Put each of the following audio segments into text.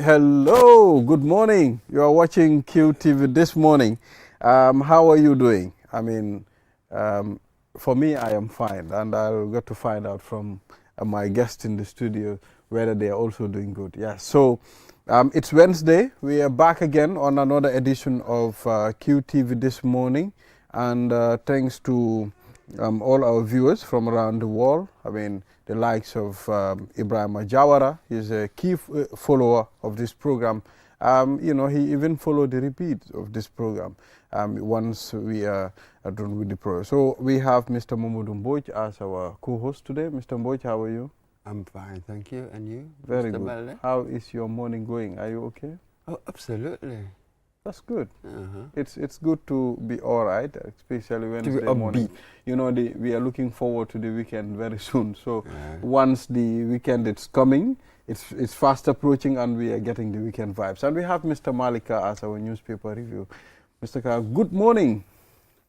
Hello, good morning. You are watching QTV this morning. How are you doing? I mean, for me, I am fine, and I'll get to find out from my guests in the studio whether they are also doing good. Yeah, so it's Wednesday. We are back again on another edition of QTV this morning, and thanks to all our viewers from around the world. I mean, the likes of Ibrahim Jawara, he's a key follower of this program. You know, he even followed the repeat of this program once we are done with the program. So we have Mr. Mamadou Mboj as our co-host today. Mr. Mboj, how are you? I'm fine, thank you. And you? Very Mr. good. Balde? How is your morning going? Are you okay? Oh, absolutely. That's good. It's good to be all right, especially Wednesday morning. You know, we are looking forward to the weekend very soon. So once the weekend is coming, it's fast approaching, and we are getting the weekend vibes. And we have Mr. Malika as our newspaper review. Mr. Ka, good morning.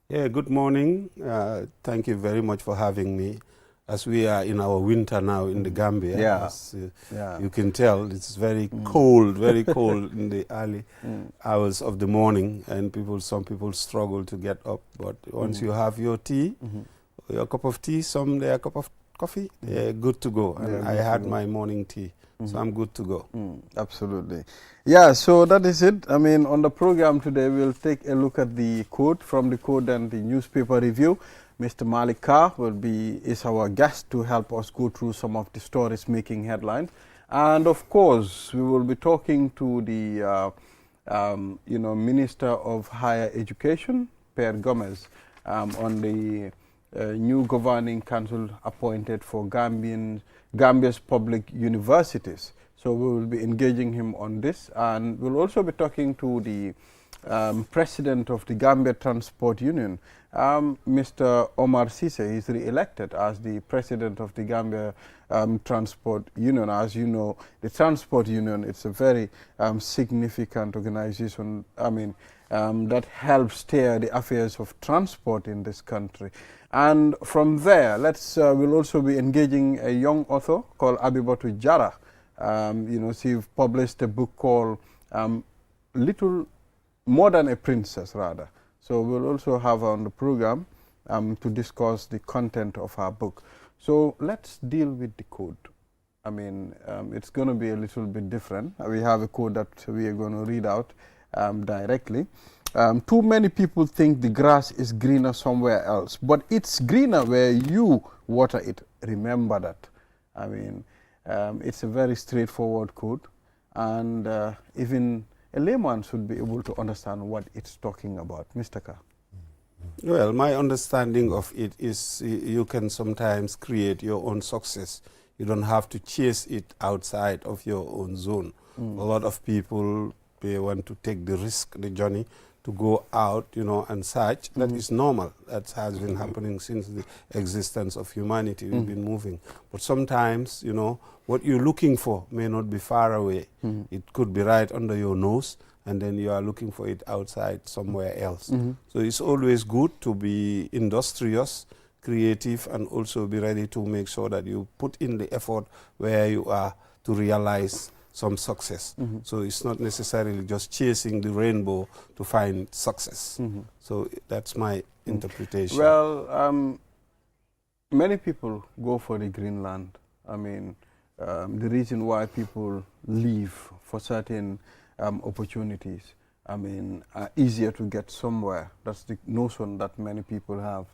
Yeah, good morning. Thank you very much for having me. As we are in our winter now in the Gambia, you can tell it's very cold in the early hours of the morning, and some people struggle to get up. But once you have your tea, your cup of tea, a cup of coffee, they're good to go. And I had my morning tea, so I'm good to go. Absolutely. Yeah, so that is it. I mean, on the program today, we'll take a look at the code, from the code and the newspaper review. Mr. Malik Kah is our guest to help us go through some of the stories making headlines. And of course, we will be talking to the Minister of Higher Education, Pierre Gomez, on the new governing council appointed for Gambia's public universities. So we will be engaging him on this, and we'll also be talking to the President of the Gambia Transport Union, Mr. Omar Ceesay. Is re-elected as the President of the Gambia Transport Union. As you know, the Transport Union, it's a very significant organization, I mean, that helps steer the affairs of transport in this country. And from there, we'll also be engaging a young author called Abibatu Jara. She published a book called More Than a Princess, rather. So we'll also have her on the program to discuss the content of her book. So let's deal with the code. I mean, it's going to be a little bit different. We have a code that we are going to read out directly. Too many people think the grass is greener somewhere else, but it's greener where you water it. Remember that. I mean, it's a very straightforward code, and even a layman should be able to understand what it's talking about. Mr. Ka. Well, my understanding of it is you can sometimes create your own success. You don't have to chase it outside of your own zone. A lot of people, they want to take the risk, the journey, to go out, and search. That is normal. That has been happening since the existence of humanity. We've been moving. But sometimes, what you're looking for may not be far away. It could be right under your nose, and then you are looking for it outside somewhere else. So it's always good to be industrious, creative, and also be ready to make sure that you put in the effort where you are to realize some success. So it's not necessarily just chasing the rainbow to find success. So that's my interpretation. Well, many people go for the green land. I mean, the reason why people leave for certain opportunities, I mean, are easier to get somewhere. That's the notion that many people have.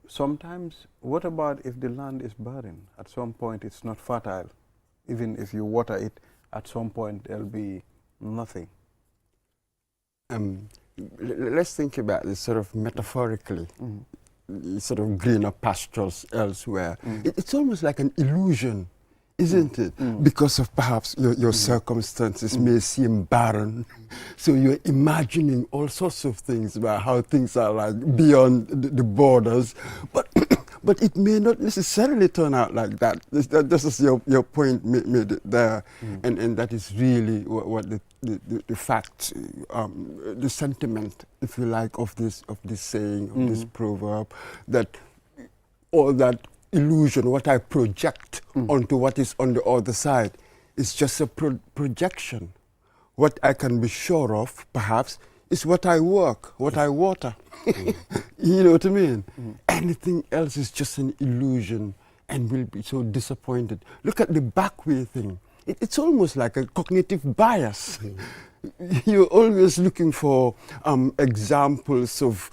Sometimes, what about if the land is barren? At some point, it's not fertile. Even if you water it, at some point, there'll be nothing. Let's think about this sort of metaphorically. Sort of greener pastures elsewhere. It's almost like an illusion, isn't it? Because of perhaps your circumstances may seem barren. So you're imagining all sorts of things about how things are like beyond the borders. But it may not necessarily turn out like that. This is your point made there. And that is really what the fact, the sentiment, if you like, of this saying, of this proverb, that all that illusion, what I project onto what is on the other side, is just a projection. What I can be sure of, perhaps, is what I work, what I water. You know what I mean? Anything else is just an illusion and we'll be so disappointed. Look at the backway thing. It's almost like a cognitive bias. You're always looking for examples of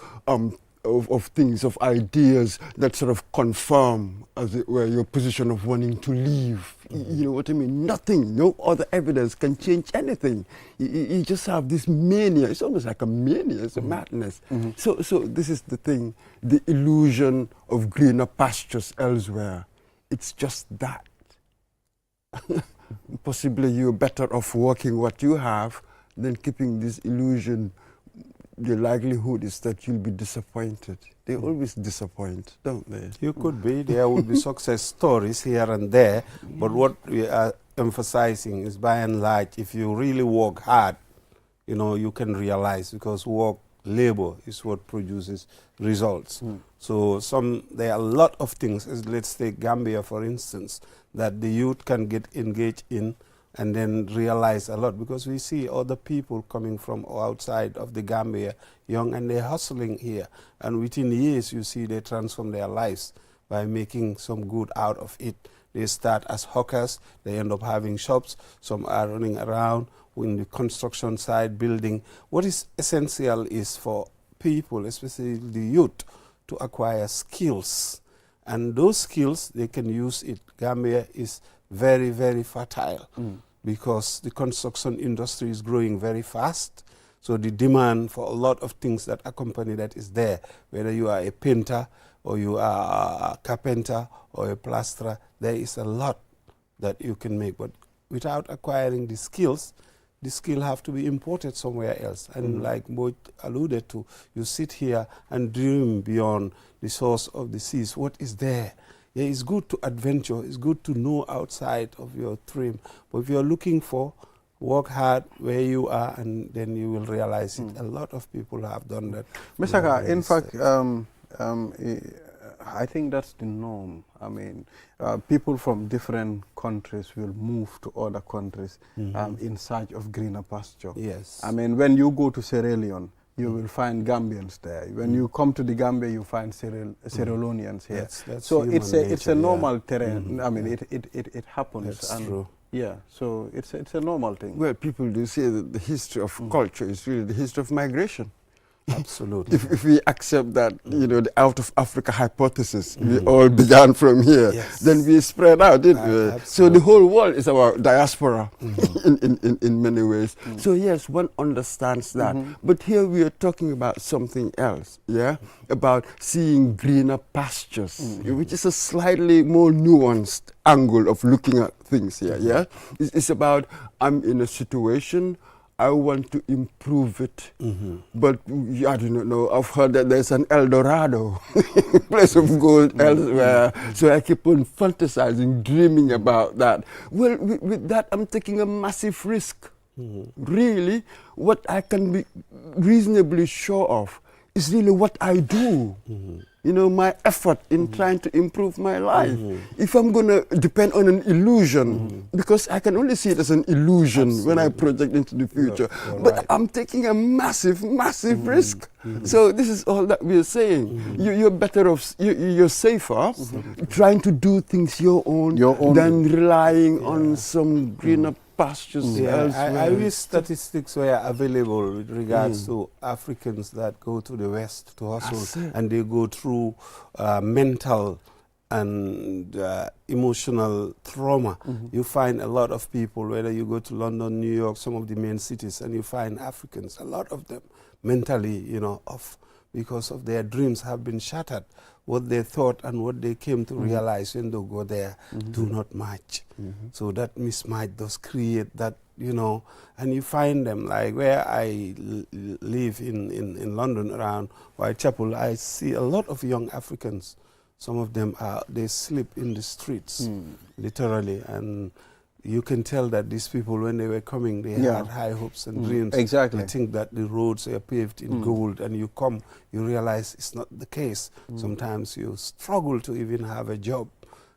things, of ideas that sort of confirm, as it were, your position of wanting to leave. You know what I mean? Nothing, no other evidence can change anything. You just have this mania. It's almost like a mania. It's a madness. So this is the thing, the illusion of greener pastures elsewhere. It's just that. Possibly you're better off working what you have than keeping this illusion. The likelihood is that you'll be disappointed. They always disappoint, don't they? You could be. There would be success stories here and there, but what we are emphasizing is, by and large, if you really work hard, you know, you can realize, because labor is what produces results. So there are a lot of things, let's take Gambia for instance, that the youth can get engaged in and then realize a lot, because we see other people coming from outside of the Gambia, young, and they're hustling here. And within years, you see they transform their lives by making some good out of it. They start as hawkers, they end up having shops, some are running around in the construction side, building. What is essential is for people, especially the youth, to acquire skills. And those skills, they can use it. Gambia is very, very fertile because the construction industry is growing very fast. So the demand for a lot of things that accompany that is there, whether you are a painter or you are a carpenter or a plasterer, there is a lot that you can make. But without acquiring the skills, the skill have to be imported somewhere else. And like Mo alluded to, you sit here and dream beyond the source of the seas. What is there? Yeah, it's good to adventure. It's good to know outside of your dream. But if you're looking for, work hard where you are, and then you will realize it. A lot of people have done that. Mr. Ka, in fact, I think that's the norm. I mean, people from different countries will move to other countries in search of greener pasture. Yes. I mean, when you go to Sierra Leone, you will find Gambians there. When you come to the Gambia, you find Sierra Leoneans here. That's so it's a normal yeah. terrain. I mean, it happens. That's true. Yeah, so it's a normal thing. Well, people do say that the history of culture is really the history of migration. Absolutely. If we accept that, you know, the out of Africa hypothesis, we all began from here, then we spread out, didn't we? So the whole world is our diaspora in many ways. So yes, one understands that. But here we are talking about something else, yeah? About seeing greener pastures, which is a slightly more nuanced angle of looking at things here, yeah? It's about, I'm in a situation, I want to improve it, but I do not know. I've heard that there's an El Dorado, place of gold elsewhere. So I keep on fantasizing, dreaming about that. Well, with that, I'm taking a massive risk. Really, what I can be reasonably sure of is really what I do. You know, my effort in trying to improve my life. If I'm going to depend on an illusion, because I can only see it as an illusion when I project into the future, but I'm taking a massive, massive risk. So this is all that we're saying. You're better off, you're safer trying to do things your own than relying on some greener pastures. I wish statistics were available with regards to Africans that go to the West to hustle, and they go through mental and emotional trauma. You find a lot of people, whether you go to London, New York, some of the main cities, and you find Africans, a lot of them mentally, you know, off because of their dreams have been shattered. What they thought and what they came to realize when they go there do not match. So that mismatch does create that, you know, and you find them, like where I live in London around Whitechapel, I see a lot of young Africans. Some of them they sleep in the streets, literally, and you can tell that these people, when they were coming, they had high hopes and dreams. Exactly. They think that the roads are paved in gold, and you come, you realize it's not the case. Sometimes you struggle to even have a job,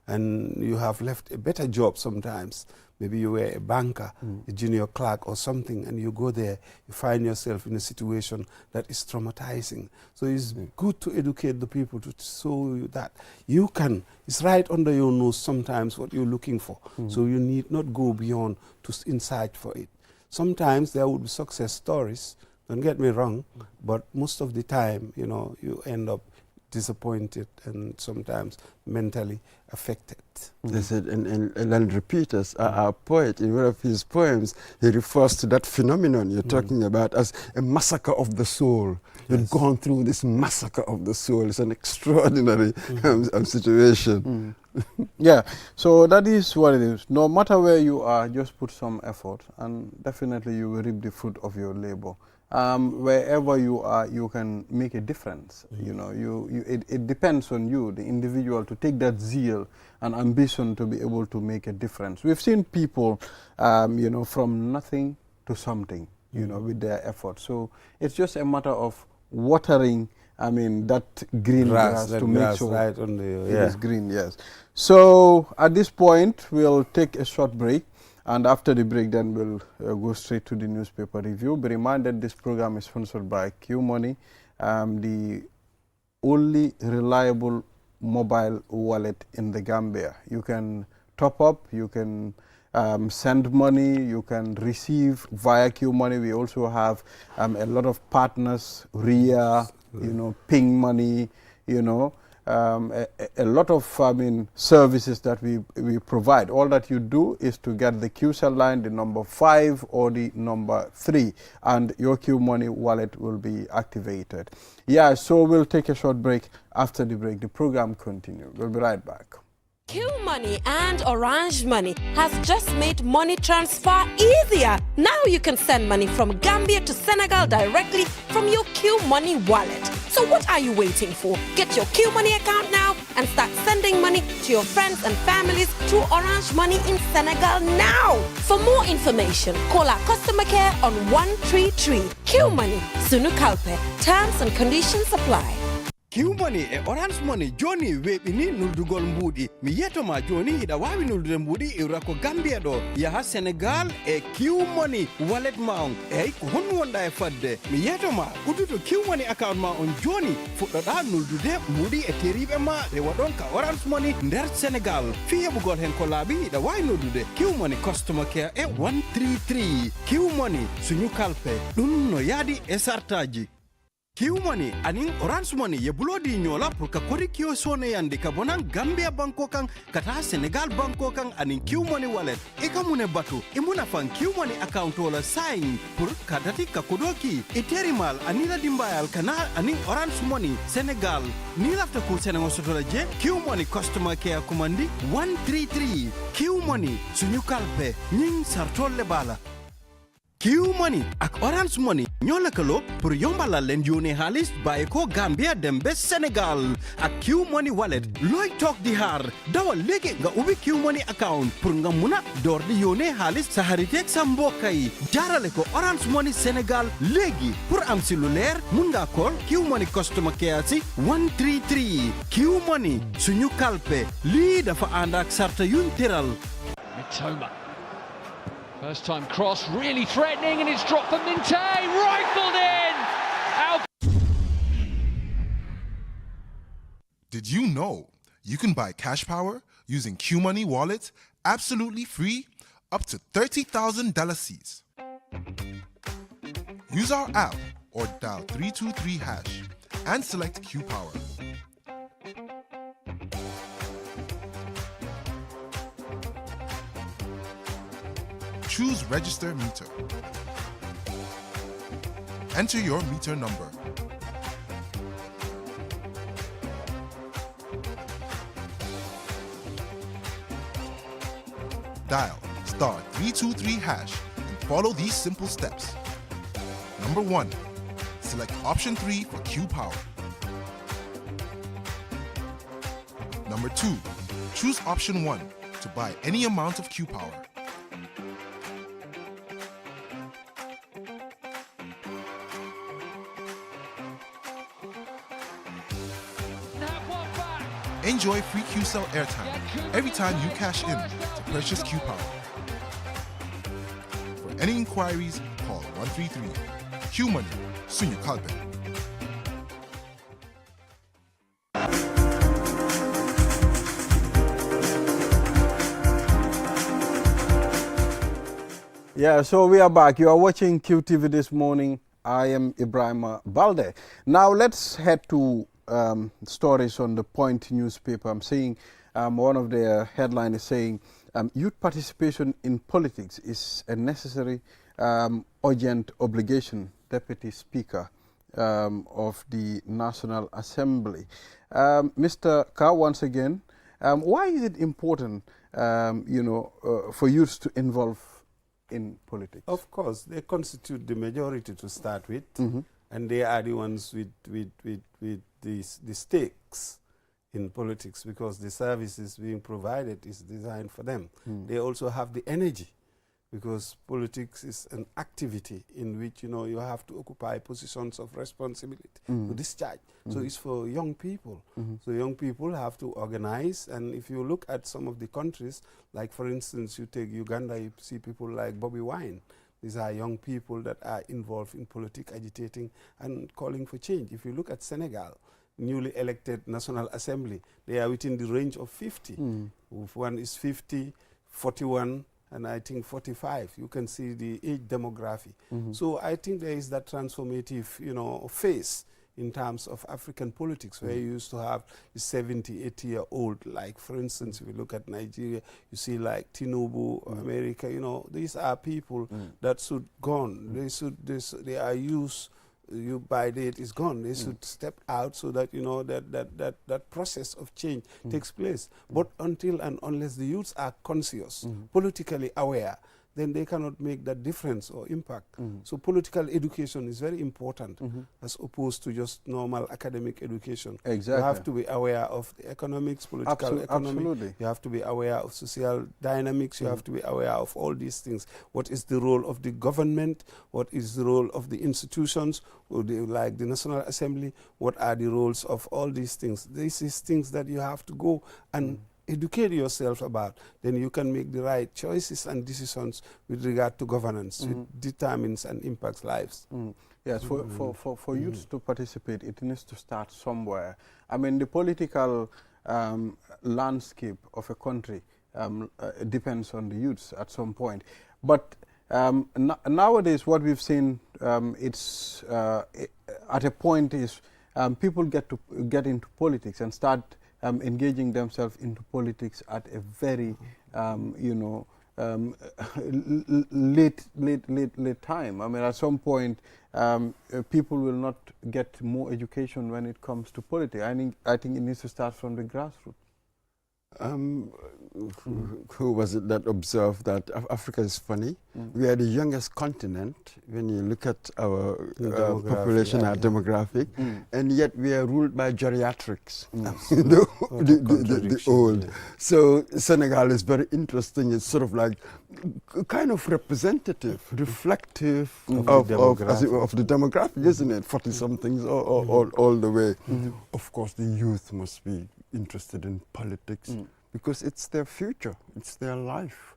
and you have left a better job sometimes Maybe you were a banker, a junior clerk or something, and you go there, you find yourself in a situation that is traumatizing. So it's good to educate the people to show you that you can, it's right under your nose sometimes what you're looking for. So you need not go beyond to insight for it. Sometimes there would be success stories, don't get me wrong, but most of the time, you know, you end up disappointed and sometimes mentally affected. They said, and Landry Peters, our poet, in one of his poems, he refers to that phenomenon you're talking about as a massacre of the soul. You've gone through this massacre of the soul. It's an extraordinary situation. Yeah, so that is what it is. No matter where you are, just put some effort and definitely you will reap the fruit of your labor. Wherever you are, you can make a difference. You know, it depends on you, the individual, to take that zeal and ambition to be able to make a difference. We've seen people, you know, from nothing to something, you know, with their effort. So it's just a matter of watering, I mean, that green grass to make sure right on the, it is green, yes. So at this point, we'll take a short break. And after the break, then we'll go straight to the newspaper review. Be reminded this program is sponsored by Q Money, the only reliable mobile wallet in the Gambia. You can top up, you can send money, you can receive via Q Money. We also have a lot of partners, RIA, you know, Ping Money, you know. A lot of services that we provide. All that you do is to get the QCell line, the number 5 or the number 3, and your Q Money wallet will be activated. Yeah, so we'll take a short break. After the break, the program continues. We'll be right back. Q Money and Orange Money has just made money transfer easier. Now you can send money from Gambia to Senegal directly from your Q Money wallet. So what are you waiting for? Get your Q Money account now and start sending money to your friends and families through Orange Money in Senegal now. For more information, call our customer care on 133. Q Money, Sunu Kalpe. Terms and conditions apply. Q Money e Orange Money joni weɓini nuldugol mbuɗi mi yetoma joni hiɗa wawi nuldude mbuɗi iwra ko Gambia ɗo yaha Sénégal e Q Money wallet ma on eyyi ko honno wonɗa e fadde mi yetoma udduto Q Money account ma on joni fuɗɗoɗa nuldude mbuɗi e teriɓe ma rewa ɗon ka Orange Money nder Sénégal fi heɓugol hen ko laaɓi hiɗa wawi nuldude Q Money customer care e 133 Q Money suñu kalpe ɗum no yaadi e sartaji. Q Money anin Orange Money ye bulodi nyola pour ka kodi kio sone yandi ka bonan Gambia banko kan kata Senegal banko kan anin Q Money wallet ika mune batu imuna fan Q Money account wala sign pour kadati ka kodoki iterimal anila dimbayal kana anin Orange Money Senegal ni lafta ku Senegal sotola je Q Money customer care commandi 133 Q Money suñu kalpe ñing sartolle bala. Q Money ak Orange Money ñoo lëkkaloo pour yombalal leen yónnee xaalis bàyyi ko Gambia dem ba Sénégal ak Q Money wallet looy toog di xaar dawal léegi nga ubbi Q Money account pour nga mun a door di yónnee xaalis sa xarit ak sa mbokk yi jaarale ko Orange Money Sénégal léegi pour am si lu leer mun nga call Q Money customer care si 133 Q Money suñu kalpe lii dafa ànd ak sarta yuñ tëral. Mitoma. First time cross, really threatening, and it's dropped from Ninte, rifled in! Out. Did you know you can buy cash power using Q Money Wallet absolutely free up to 30,000 $? Use our app or dial 323# and select Q Power. Choose Register Meter. Enter your meter number. Dial *323# and follow these simple steps. Number 1, select option 3 for Q Power. Number 2, choose option 1 to buy any amount of Q Power. Enjoy free QCell airtime every time you cash in to purchase Q Power. Any inquiries, call 133. Q Money, Sunya Kalbe. Yeah, so we are back. You are watching QTV this morning. I am Ibrahima Balde. Now let's head to stories on the Point newspaper. I'm seeing one of their headlines is saying youth participation in politics is a necessary urgent obligation. Deputy Speaker of the National Assembly. Mr. Ka, once again, why is it important, for youths to involve in politics? Of course, they constitute the majority to start with, and they are the ones with the stakes in politics, because the services being provided is designed for them. They also have the energy, because politics is an activity in which you have to occupy positions of responsibility to discharge. So it's for young people. So young people have to organize, and if you look at some of the countries, like for instance you take Uganda, you see people like Bobby Wine. These are young people that are involved in politics, agitating and calling for change. If you look at Senegal, newly elected National Assembly, they are within the range of 50. If one is 50, 41, and I think 45. You can see the age demography. So I think there is that transformative, phase in terms of African politics, where you used to have the 70, 80-year-old, like for instance, if you look at Nigeria, you see like Tinubu, America, these are people that should gone. They are used. By date is gone. They should step out so that that process of change takes place. But until and unless the youths are conscious, politically aware, then they cannot make that difference or impact. So political education is very important, as opposed to just normal academic education. Exactly. You have to be aware of the economics, political economy. Absolutely. You have to be aware of social dynamics. You have to be aware of all these things. What is the role of the government? What is the role of the institutions, like the National Assembly? What are the roles of all these things? These is things that you have to go and educate yourself about. Then you can make the right choices and decisions with regard to governance. It determines and impacts lives. Yes, for youths to participate, it needs to start somewhere. I mean, the political landscape of a country depends on the youths at some point. But nowadays, what we've seen, it's at a point is people get into politics and start engaging themselves into politics at a very, late time. I mean, at some point, people will not get more education when it comes to politics. I think it needs to start from the grassroots. Who was it that observed that Africa is funny? We are the youngest continent when you look at our population, our demographic, and yet we are ruled by geriatrics, the old. Yeah. So Senegal is very interesting. It's sort of like kind of representative, reflective of the demographic, isn't it? 40-somethings all the way. Of course, the youth must be interested in politics because it's their future, it's their life.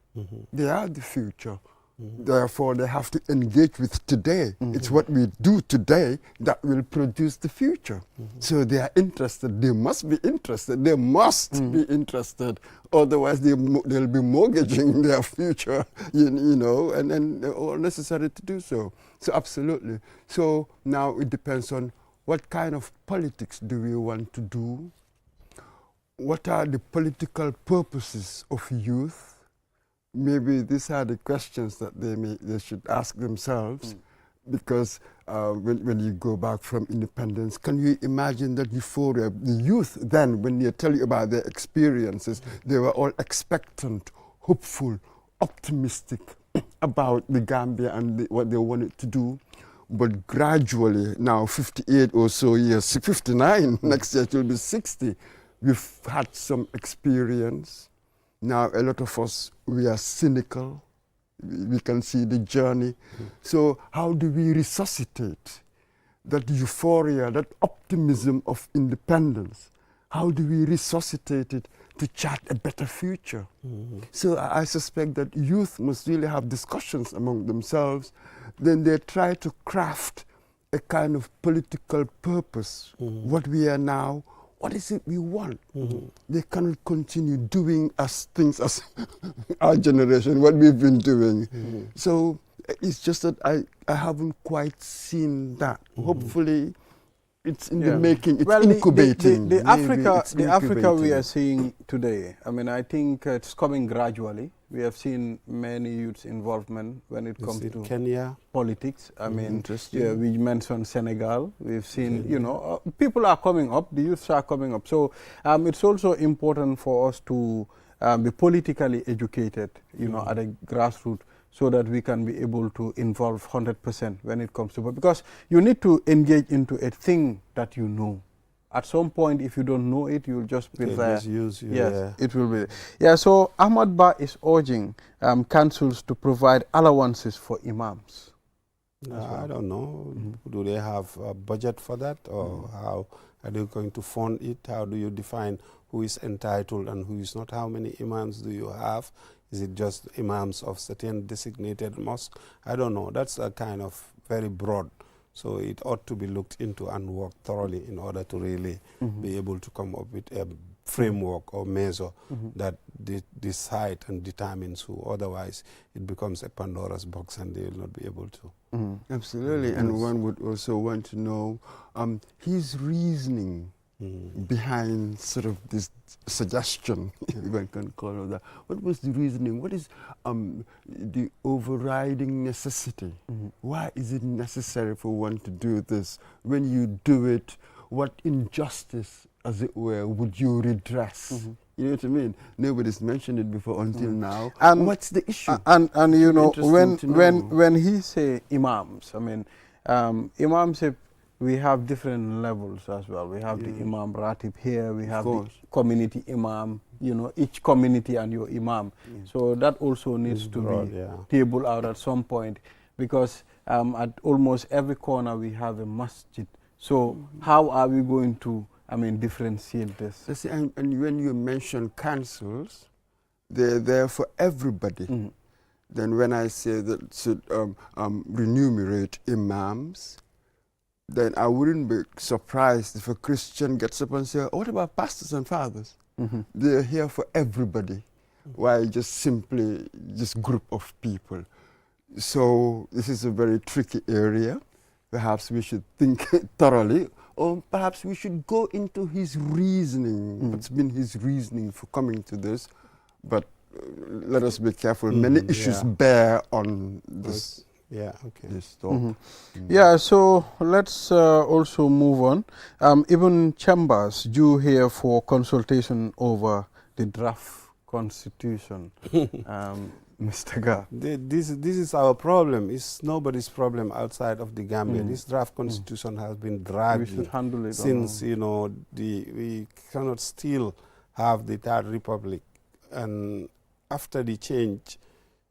They are the future. Therefore, they have to engage with today. It's what we do today that will produce the future. So they are interested. They must be interested. They must be interested. Otherwise, they'll be mortgaging their future, and then all necessary to do so. So absolutely. So now it depends on what kind of politics do we want to do. What are the political purposes of youth? Maybe these are the questions that they should ask themselves, because when you go back from independence, can you imagine that euphoria? The youth then, when they tell you about their experiences, they were all expectant, hopeful, optimistic about the Gambia and what they wanted to do. But gradually, now 58 or so years, 59, next year it will be 60, we've had some experience. Now a lot of us, we are cynical. We can see the journey. So how do we resuscitate that euphoria, that optimism of independence? how do we resuscitate it to chart a better future? So I suspect that youth must really have discussions among themselves. Then they try to craft a kind of political purpose. What we are now, what is it we want? They cannot continue doing things as our generation, what we've been doing. So it's just that I haven't quite seen that. Hopefully, it's in the making, it's incubating. The Africa we are seeing today, I mean, I think it's coming gradually. We have seen many youths' involvement when it comes to Kenya politics. I mean, we mentioned Senegal. We've seen, you know, people are coming up, the youths are coming up. So it's also important for us to be politically educated, you know, at a grassroots, so that we can be able to involve 100% when it comes to, because you need to engage into a thing that you know. At some point, if you don't know it, you'll just be there. Use you, yes, it will be. Yeah, so Ahmad Ba is urging councils to provide allowances for imams. I don't know. Do they have a budget for that, or how are they going to fund it? How do you define who is entitled and who is not? How many imams do you have? Is it just imams of certain designated mosque? I don't know. That's a kind of very broad. So it ought to be looked into and worked thoroughly in order to really be able to come up with a framework or measure that decide and determines who. Otherwise, it becomes a Pandora's box and they will not be able to. Absolutely. And one would also want to know his reasoning behind sort of this suggestion, if one can call it that. What was the reasoning? What is the overriding necessity? Why is it necessary for one to do this? When you do it, what injustice, as it were, would you redress? You know what I mean? Nobody's mentioned it before until now. And what's the issue? And you know, when he say imams, I mean, imams, we have different levels as well. We have the Imam Ratib here, we have the community Imam, you know, each community and your Imam. So that also needs to be tabled out at some point, because at almost every corner we have a masjid. So how are we going to, I mean, differentiate this? And when you mention councils, they're there for everybody. Then when I say that should remunerate imams, then I wouldn't be surprised if a Christian gets up and says, what about pastors and fathers? They're here for everybody. Why just simply just group of people? So this is a very tricky area. Perhaps we should think thoroughly, or perhaps we should go into his reasoning. What's been his reasoning for coming to this? But let us be careful. Many issues bear on this. This talk. Yeah, so let's also move on. Even chambers due here for consultation over the draft constitution. Mr. Gar. This is our problem. It's nobody's problem outside of the Gambia. This draft constitution has been dragged we should handle it since, you know, we cannot still have the Third Republic. And after the change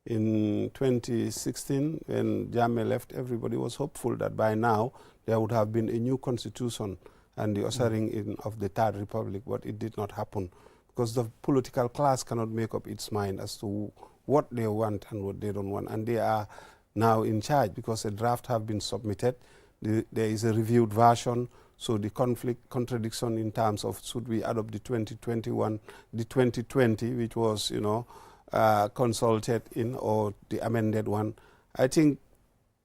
in 2016, when Jammeh left, everybody was hopeful that by now there would have been a new constitution and the ushering in of the Third Republic, but it did not happen because the political class cannot make up its mind as to what they want and what they don't want, and they are now in charge because a draft have been submitted. There is a reviewed version, so the contradiction in terms of should we adopt the 2020, which was, you know, consulted in, or the amended one. I think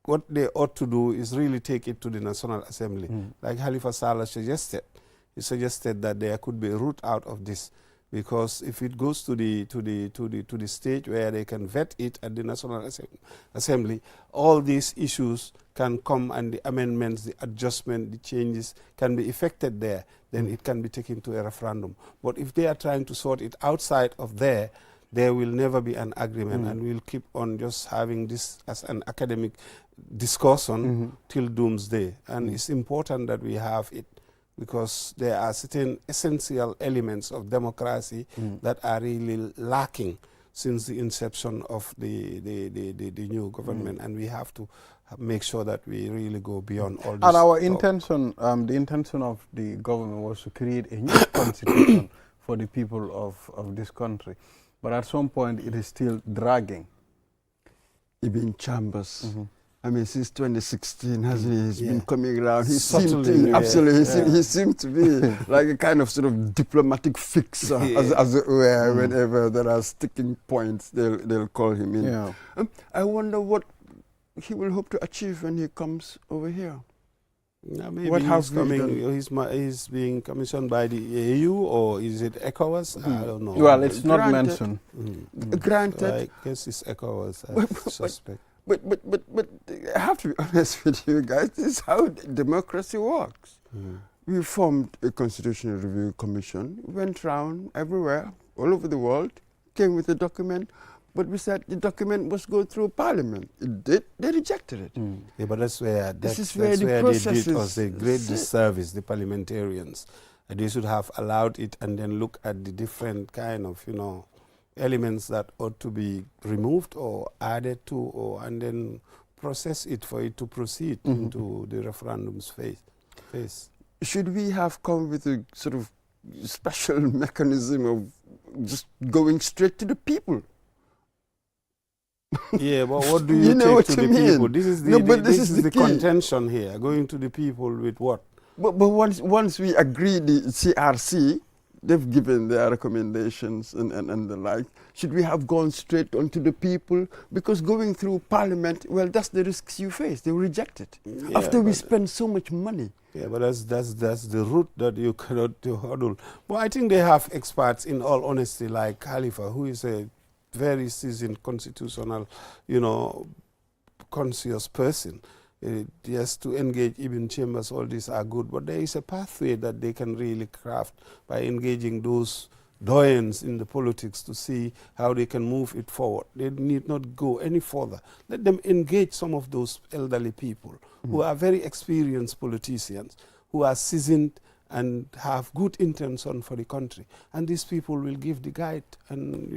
what they ought to do is really take it to the National Assembly, like Halifa Saleh suggested. He suggested that there could be a route out of this, because if it goes to the stage where they can vet it at the National Assembly, all these issues can come, and the amendments, the adjustment, the changes can be effected there. Then it can be taken to a referendum. But if they are trying to sort it outside of there will never be an agreement, and we'll keep on just having this as an academic discussion till doomsday. And it's important that we have it, because there are certain essential elements of democracy that are really lacking. since the inception of the new government, and we have to make sure that we really go beyond all this. And our intention, the intention of the government was to create a new constitution for the people of this country. But at some point, it is still dragging. Even Chambers. I mean, since 2016, hasn't he? He's been coming around. He seemed he seemed to be like a kind of sort of diplomatic fixer, as it were. Whenever there are sticking points, they'll call him in. I wonder what he will hope to achieve when he comes over here. Maybe he's being commissioned by the AU, or is it ECOWAS? I don't know. Well, it's not mentioned. Granted. So I guess it's ECOWAS, I suspect. But I have to be honest with you guys, this is how democracy works. We formed a Constitutional Review Commission, went around everywhere, all over the world, came with a document, but we said the document must go through Parliament. It did, they rejected it. Yeah, but that's where they did us a great disservice, the parliamentarians. They should have allowed it and then look at the different kind of, elements that ought to be removed or added to, and then process it for it to proceed into the referendum's phase. Should we have come with a sort of special mechanism of just going straight to the people? Yeah, but what do you take to the people? This is the contention here. Going to the people with what? But once we agree, the CRC, they've given their recommendations and the like. Should we have gone straight onto the people? Because going through Parliament, well, that's the risks you face. They will reject it. Yeah, after we spend so much money. Yeah, but that's the route that you cannot hurdle. Well, I think they have experts, in all honesty, like Khalifa, who is a very seasoned constitutional, conscious person. Yes, to engage even Chambers, all these are good, but there is a pathway that they can really craft by engaging those doyens in the politics to see how they can move it forward. They need not go any further. Let them engage some of those elderly people who are very experienced politicians, who are seasoned and have good intention for the country. And these people will give the guide and,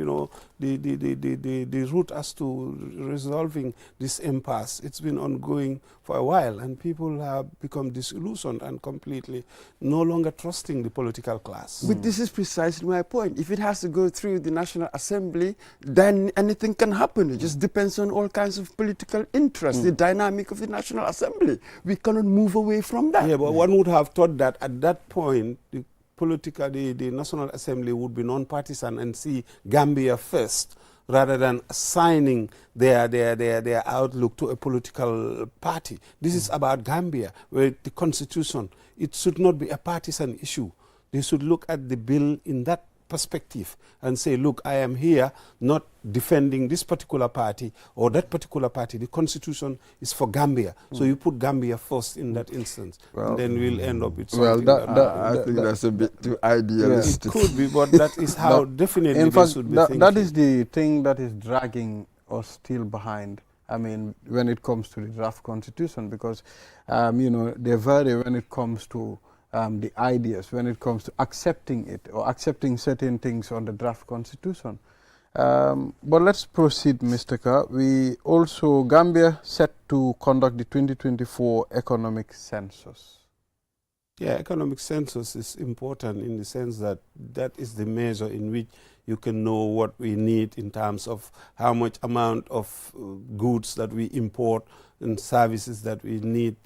the route as to resolving this impasse. It's been ongoing for a while, and people have become disillusioned and completely no longer trusting the political class. But this is precisely my point. If it has to go through the National Assembly, then anything can happen. It just depends on all kinds of political interests, the dynamic of the National Assembly. We cannot move away from that. Yeah, but one would have thought that at that point, the National Assembly would be non-partisan and see Gambia first, rather than assigning their outlook to a political party. This is about Gambia, where the Constitution, it should not be a partisan issue. They should look at the bill in that perspective and say, look, I am here not defending this particular party or that particular party. The Constitution is for Gambia. So you put Gambia first in that instance. Well, and then we'll end up with something. I think that's a bit too idealistic. It could be, but that is how definitely in fact, should be thinking. That is the thing that is dragging us still behind. I mean, when it comes to the draft Constitution, because, they vary when it comes to the ideas, when it comes to accepting it or accepting certain things on the draft Constitution. But let's proceed, Mr. Ka. Gambia set to conduct the 2024 economic census. Yeah, economic census is important in the sense that that is the measure in which you can know what we need in terms of how much amount of goods that we import and services that we need,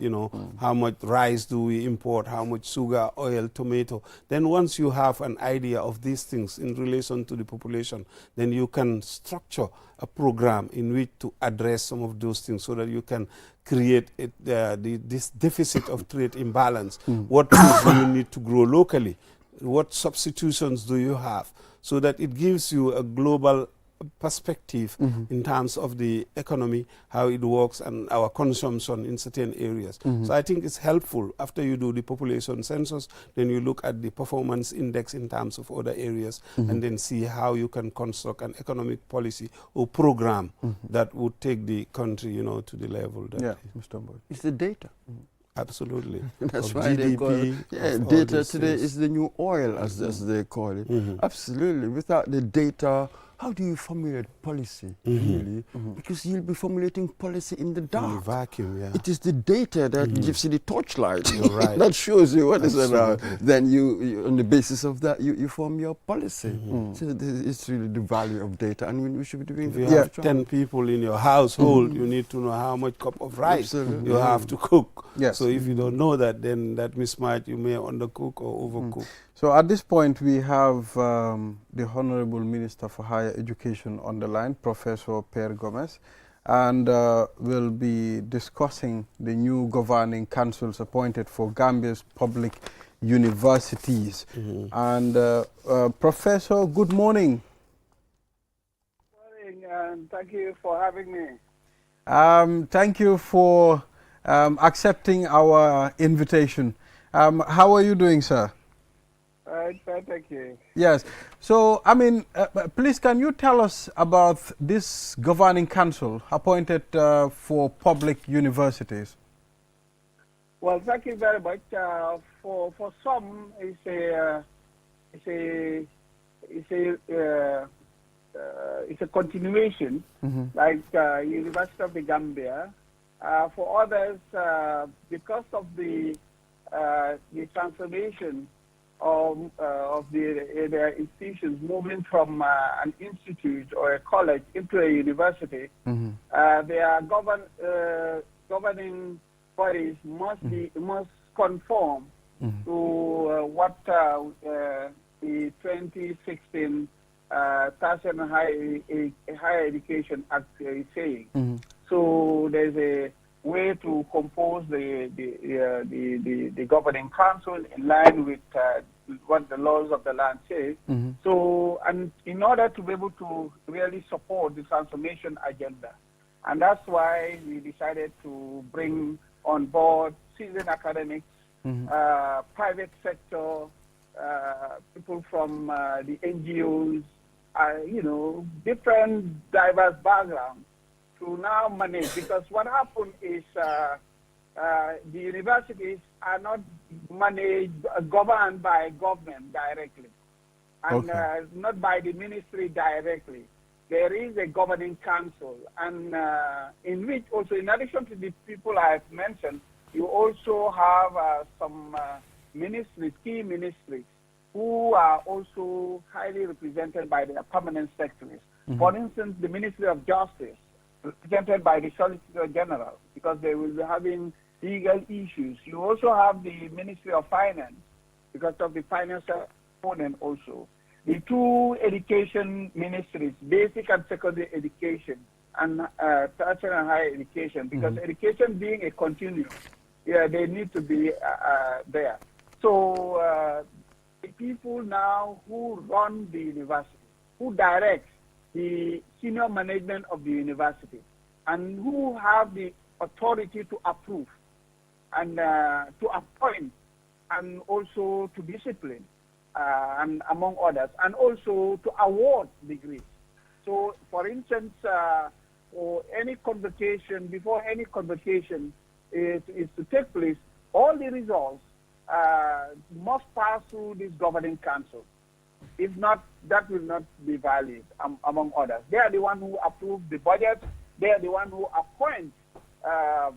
how much rice do we import, how much sugar, oil, tomato. Then once you have an idea of these things in relation to the population, then you can structure a program in which to address some of those things so that you can create this deficit of trade imbalance. What foods do you need to grow locally? What substitutions do you have? So that it gives you a global perspective in terms of the economy, how it works, and our consumption in certain areas. So I think it's helpful after you do the population census, then you look at the performance index in terms of other areas, and then see how you can construct an economic policy or program that would take the country, to the level that. Mr. Boyd. It's the data. Absolutely. That's why GDP, they call it. Data today is the new oil, as they call it. Absolutely. Without the data, how do you formulate policy, really? Because you'll be formulating policy in the dark. In the vacuum, yeah. It is the data that gives you the torchlight. You're right. That shows you what is around. Then you, on the basis of that, you form your policy. So it's really the value of data, and we should be doing. If you have 10 people in your household, you need to know how much cup of rice you have to cook. Yes. So if you don't know that, then that mismatch, you may undercook or overcook. So at this point, we have the Honorable Minister for Higher Education on the line, Professor Pierre Gomez, and we'll be discussing the new governing councils appointed for Gambia's public universities. And Professor, good morning. Good morning, and thank you for having me. Thank you for accepting our invitation. How are you doing, sir? Thank you. Yes. So, I mean, please, can you tell us about this governing council appointed for public universities? Well, thank you very much. For some, it's a continuation, like University of the Gambia. For others, because of the transformation of their institutions moving from an institute or a college into a university, their governing bodies must conform to what the 2016 Tertiary and Higher Education Act is saying. So there's a way to compose the governing council in line with what the laws of the land say. So, and in order to be able to really support the transformation agenda, and that's why we decided to bring on board seasoned academics, private sector, people from the NGOs, different diverse backgrounds to now manage. Because what happened is the universities are not governed by government directly, and not by the ministry directly. There is a governing council, and in which also, in addition to the people I have mentioned, you also have some ministries, key ministries, who are also highly represented by their permanent secretaries. For instance, the Ministry of Justice, represented by the Solicitor General, because they will be having legal issues. You also have the Ministry of Finance, because of the financial component also. The two education ministries, basic and secondary education, and tertiary and higher education, because education being a continuum, they need to be there. So the people now who run the university, who direct the senior management of the university, and who have the authority to approve and to appoint and also to discipline, and among others, and also to award degrees. So, for instance, for any convocation, before any convocation is to take place, all the results must pass through this governing council. If not, that will not be valid, among others. They are the one who approve the budget. They are the one who appoint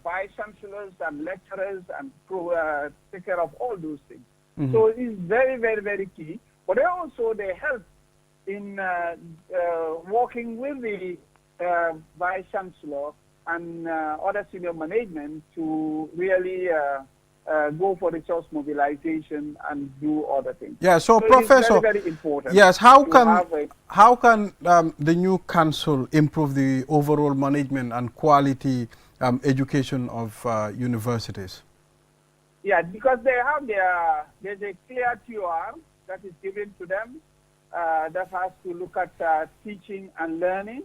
vice chancellors and lecturers and take care of all those things. So it's very, very, very key. But they help in working with the vice chancellor and other senior management to really go for resource mobilization and do other things. Yeah, so Professor, it's very, very important. Yes, how can the new council improve the overall management and quality education of universities? Yeah, because they have there's a clear TOR that is given to them that has to look at teaching and learning,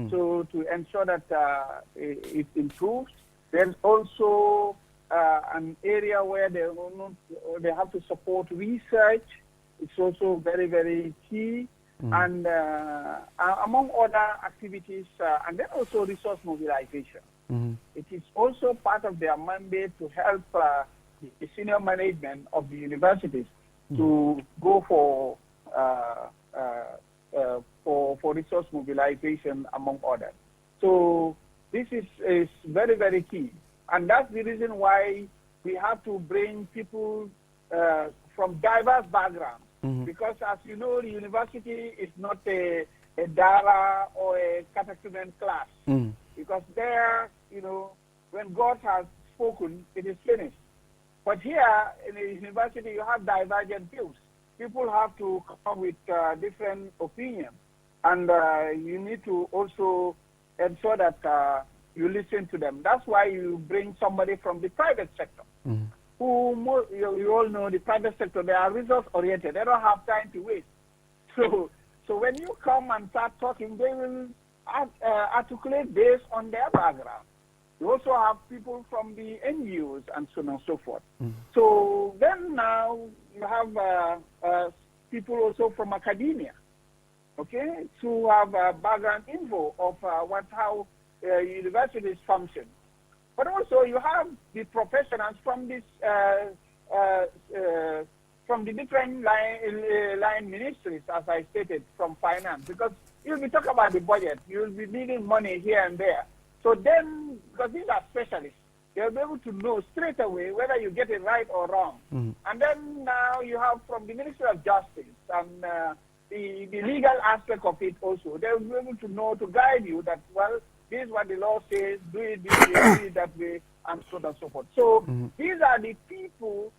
so to ensure that it improves. There's also an area where they have to support research. It's also very, very key. And among other activities, and then also resource mobilization. It is also part of their mandate to help the senior management of the universities to go for for resource mobilization, among others. So this is very, very key. And that's the reason why we have to bring people from diverse backgrounds. Because as you know, the university is not a Dara or a catechumen class. Because there, you know, when God has spoken, it is finished. But here in the university, you have divergent views. People have to come up with different opinions. And you need to also ensure that you listen to them. That's why you bring somebody from the private sector. Who you all know the private sector, they are results-oriented. They don't have time to waste. So when you come and start talking, they will articulate based on their background. You also have people from the NGOs and so on and so forth. So then now you have people also from academia, okay, to have background info of how universities function. But also you have the professionals from this from the different line ministries, as I stated, from finance, because you'll be talking about the budget, you'll be needing money here and there. So then, because these are specialists, they'll be able to know straight away whether you get it right or wrong. And then now you have from the Ministry of Justice and the legal aspect of it also, they'll be able to know, to guide you that, well, this is what the law says, do it this way, do it that way, and so on and so forth. So these are the people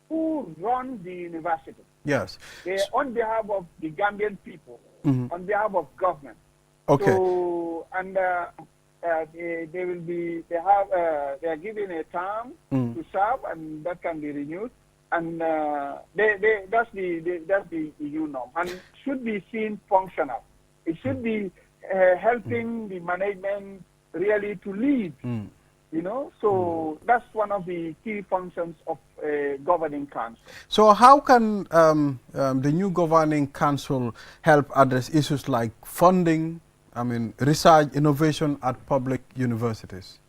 who run the university. Yes. They're on behalf of the Gambian people, on behalf of government. Okay. So, and they are given a term to serve, and that can be renewed. And that's the EU norm, and should be seen functional. It should be helping the management really to lead, you know. So that's one of the key functions of a governing council. So how can the new governing council help address issues like funding, research, innovation at public universities?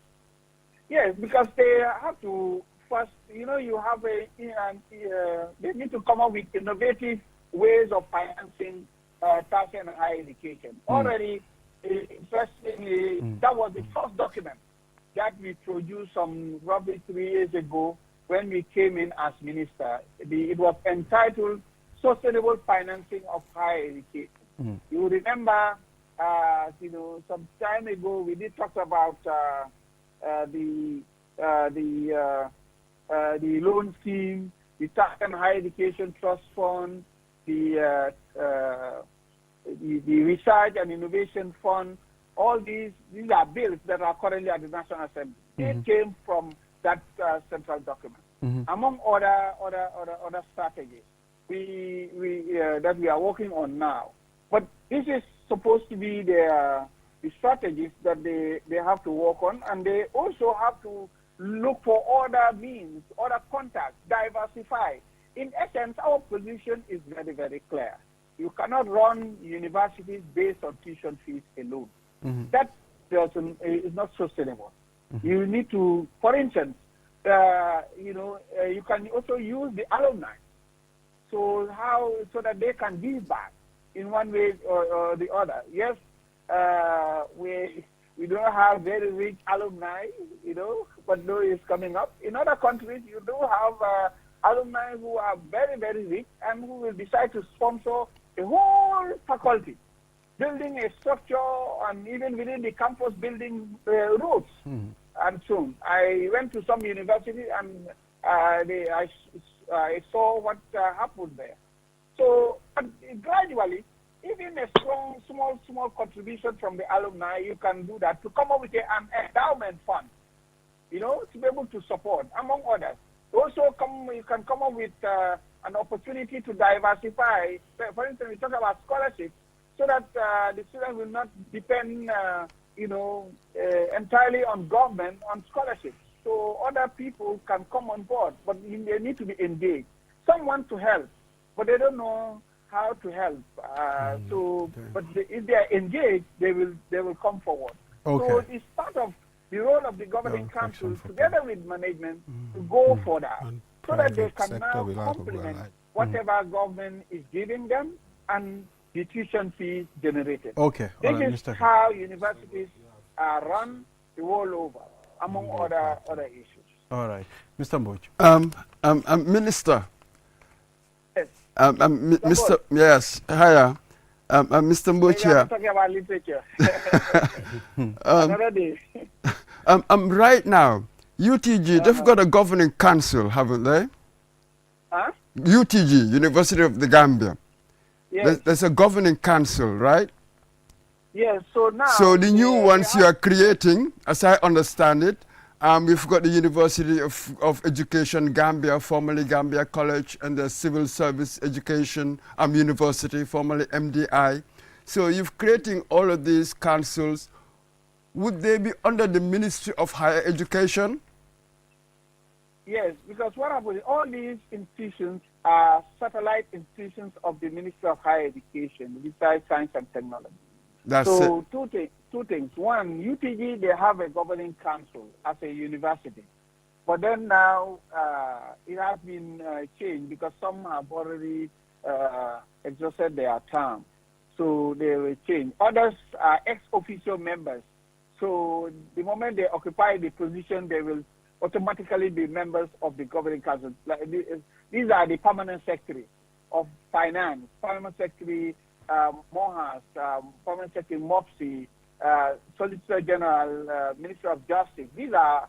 Yes, because they have to first, you know, you have they need to come up with innovative ways of financing tertiary and higher education. Already, interestingly, that was the first document that we produced some roughly 3 years ago when we came in as minister. It was entitled Sustainable Financing of Higher Education. You remember, you know, some time ago we did talk about the loan scheme, the Tax and Higher Education Trust Fund, the Research and Innovation Fund. All these are bills that are currently at the National Assembly. They came from that central document, among other strategies that we are working on now. But this is supposed to be the strategies that they have to work on, and they also have to look for other means, other contacts, diversify. In essence, our position is very, very clear. You cannot run universities based on tuition fees alone. That is not sustainable. You need to, for instance, you know, you can also use the alumni. So that they can give back in one way or the other. Yes, we don't have very rich alumni, you know, but though it's coming up. In other countries, you do have alumni who are very, very rich and who will decide to sponsor a whole faculty, building a structure, and even within the campus building roads and so on. I went to some universities and I saw what happened there. So gradually, even a small contribution from the alumni, you can do that to come up with an endowment fund, you know, to be able to support, among others. Also, you can come up with an opportunity to diversify. For instance, we talk about scholarships, so that the students will not depend, you know, entirely on government on scholarships. So other people can come on board, but they need to be engaged. Some want to help, but they don't know how to help. But if they are engaged, they will come forward. Okay. So it's part of the role of the governing council, together with management, to go for that, so that they can now complement whatever government is giving them, and the tuition fees generated. Okay. This All right, is Mr. how universities are run the world over, among other issues. All right. Mr. Mboch. Minister. Yes. Mr. Yes. Hiya. Mr. Mboch We are here. talking about literature. Another day. Right now, UTG, they've got a governing council, haven't they? Huh? UTG, University of the Gambia. Yes. There's a governing council, right? Yes. So now. So the new ones you are creating, as I understand it, we've got the University of Education Gambia, formerly Gambia College, and the Civil Service Education University, formerly MDI. So you're creating all of these councils. Would they be under the Ministry of Higher Education? Yes, because what happens, all these institutions are satellite institutions of the Ministry of Higher Education, besides Science and Technology. That's so it. Two things. One, UTG, they have a governing council as a university. But then now it has been changed because some have already exhausted their term. So they will change. Others are ex-officio members. So the moment they occupy the position, they will automatically be members of the governing council. Like, these are the permanent secretary of finance, permanent secretary Mohas, permanent secretary Mopsy, Solicitor General, Minister of Justice. These are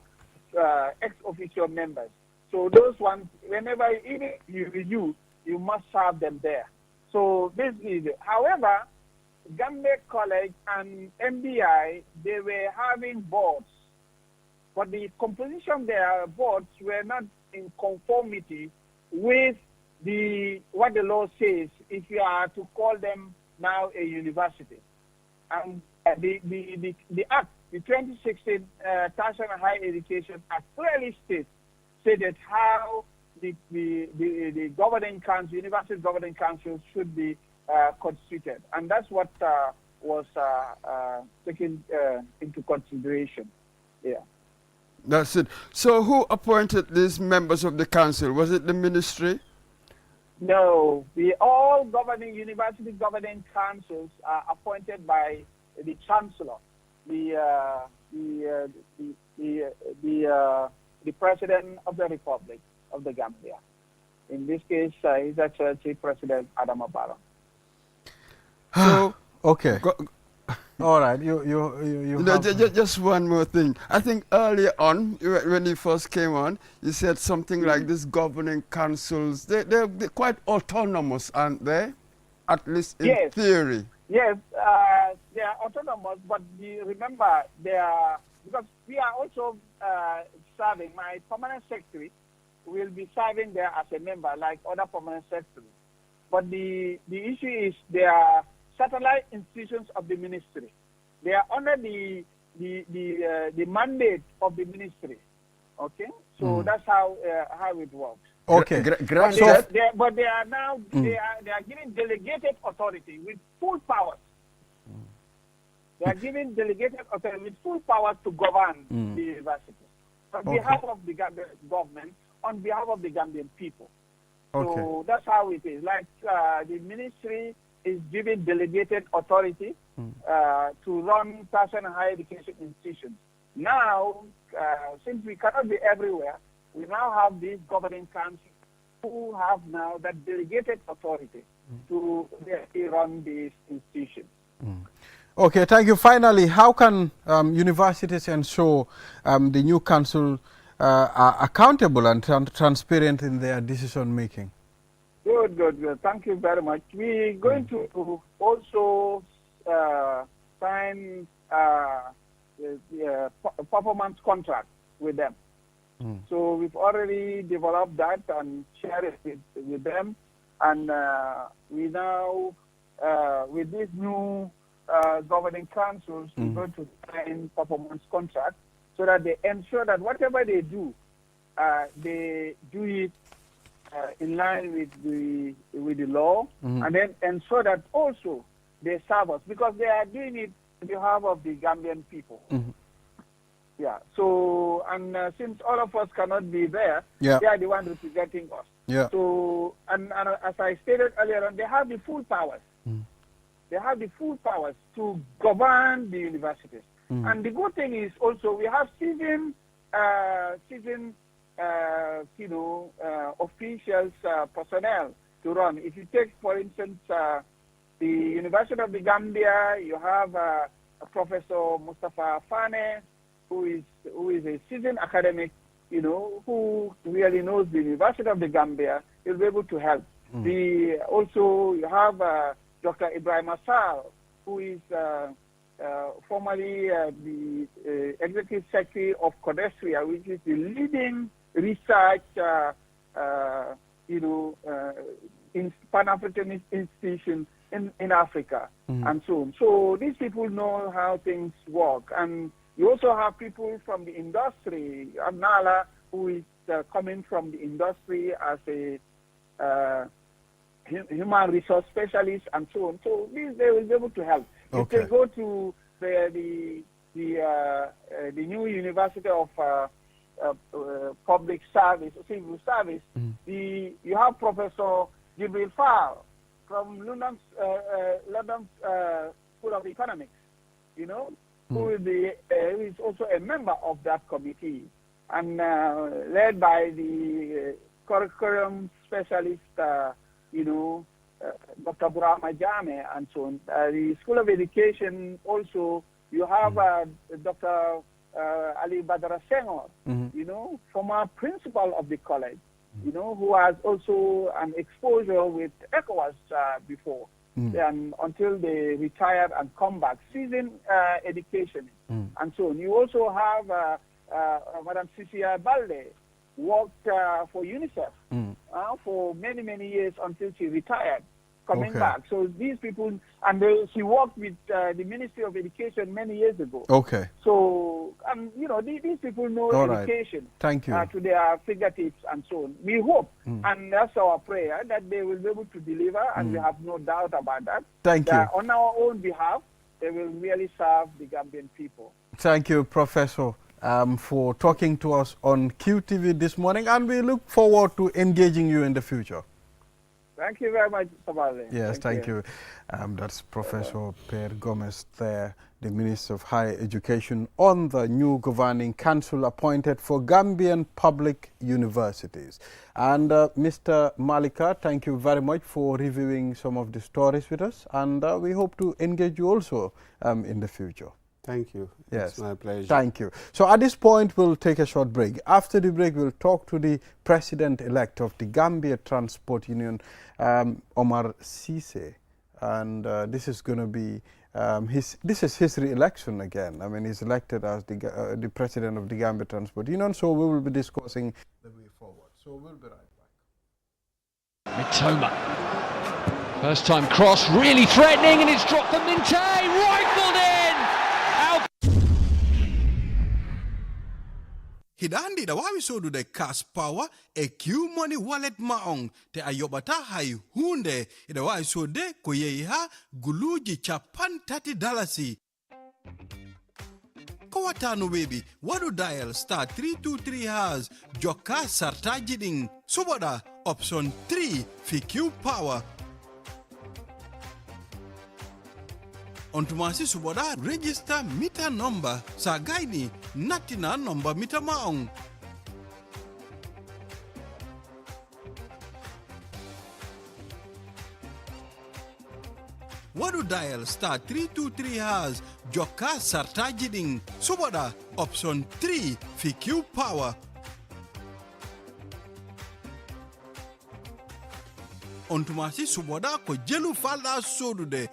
ex-officio members. So those ones, whenever even you review, you must have them there. So this is it. However, Gambia College and MBI, they were having boards, but the composition of their boards were not in conformity with what the law says if you are to call them now a university. And the Act, the 2016 Tertiary and Higher Education Act clearly stated how the governing council, university governing council should be constituted. And that's what was taken into consideration. Yeah. That's it. So who appointed these members of the council? Was it the ministry? No, all governing university governing councils are appointed by the chancellor, the president of the Republic of the Gambia. In this case, His Excellency President Adama Barrow. So okay. All right. Just one more thing. I think earlier on, when you first came on, you said something like this governing councils, they're quite autonomous, aren't they? At least in theory. Yes, they are autonomous, but remember, because we are also serving, my permanent secretary will be serving there as a member, like other permanent secretaries. But the issue is they are satellite institutions of the ministry. They are under the mandate of the ministry. Okay, so that's how it works. Okay, but they are now they are given delegated authority with full powers. They are given delegated authority with full powers to govern the university on behalf of the Gambian government, on behalf of the Gambian people. So that's how it is. Like the ministry is given delegated authority to run tertiary and higher education institutions. Now, since we cannot be everywhere, we now have these governing councils who have now that delegated authority to run these institutions. Okay, thank you. Finally, how can universities ensure the new council are accountable and transparent in their decision making? Good. Thank you very much. We're going to also sign the performance contract with them. So we've already developed that and shared it with them. And we now, with these new governing councils, we're going to sign performance contracts so that they ensure that whatever they do it in line with the law, and then ensure that also they serve us because they are doing it on behalf of the Gambian people. Yeah. So and since all of us cannot be there, they are the ones representing us. Yeah. So and as I stated earlier on, they have the full powers. they have the full powers to govern the universities. And the good thing is also we have seasoned officials, personnel to run. If you take, for instance, the University of the Gambia, you have Professor Mustafa Fane, who is a seasoned academic, who really knows the University of the Gambia. He'll be able to help. Also, you have Dr. Ibrahim Assal, who is formerly the Executive Secretary of Codestria, which is the leading research, in Pan-Africanist institution in Africa, and so on. So these people know how things work. And you also have people from the industry, Abnala, who is coming from the industry as a human resource specialist, and so on. So they will be able to help. Okay. If they go to the new University of Public Service, Civil Service, you have Professor Jibril Fall from London School of Economics, who is also a member of that committee, and led by the curriculum specialist, Dr. Burama Jame, and so on. The School of Education also, you have Dr. Ali Badara Senghor, former principal of the college, who has also an exposure with ECOWAS before, and until they retire and come back, seasoned education, and so on. You also have Madam Ceesay Balde, worked for UNICEF for many, many years until she retired, coming back. So these people, and she worked with the Ministry of Education many years ago. Okay. So, these people know education. Thank you. To their fingertips and so on. We hope, and that's our prayer, that they will be able to deliver, and we have no doubt about that. Thank you. On our own behalf, they will really serve the Gambian people. Thank you, Professor, for talking to us on QTV this morning, and we look forward to engaging you in the future. Thank you very much, Sabale. Yes, thank you. That's Professor Pierre Gomez there, the Minister of Higher Education, on the new governing council appointed for Gambian public universities. And Mr. Malika, thank you very much for reviewing some of the stories with us, and we hope to engage you also in the future. Thank you. Yes. It's my pleasure. Thank you. So at this point, we'll take a short break. After the break, we'll talk to the President-elect of the Gambia Transport Union, Omar Ceesay. And this is going to be his re-election again. I mean, he's elected as the President of the Gambia Transport Union. So we will be discussing the way forward. So we'll be right back. Mitoma. First time cross, really threatening, and it's dropped for Minte. Rifled in! Hidandi da wawi sodude cash power e Q money wallet maong te ayobata hai hunde ida wawi sode ko yeha guluji chapan $30. Kawatano baby, wadu dial star 323 has joka sartajiding suboda option 3 fi Q power. Ontumasi suboda register meter number sa gaini natina number meter maong. Wadu dial star 323 has joka sartajiding suboda option 3 fi Q power. Ontumasi suboda ko jelu falda sodude.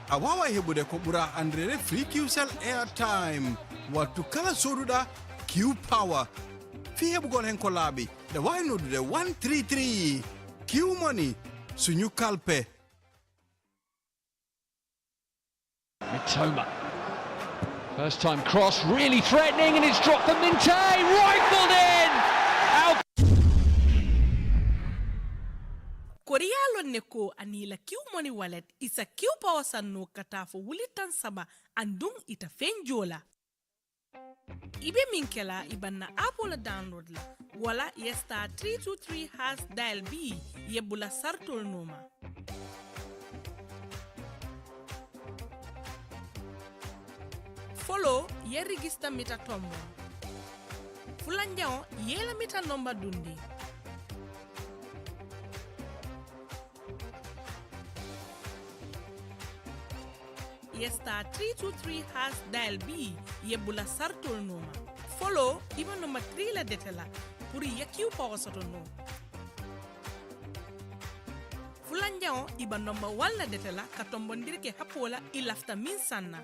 Awawa hebude ko bura Andre free QCell airtime watu kala soruda Q power fi hebugol hen ko labi de wayno de 133 Q money sunyu kalpe. Mitoma. First time cross, really threatening, and it's dropped for Minte. Rifled in! Out. Korealo neko anila Q money wallet isa Q power sanno katafo wulitan saba andung ita fenjola. Ibe minkela ibanna Apple download la wala yesta 323 has dial B yebula sartol noma. Follow ye register mita tombo. Fulanjao ye la mita number dundi. Yesta 323 has dial B yebula sartol noma. Follow iba number 3 la detela puri yakiu power soto no. Fulanjao iba number 1 la detela katombondiri ke hapola ilafta min sanna.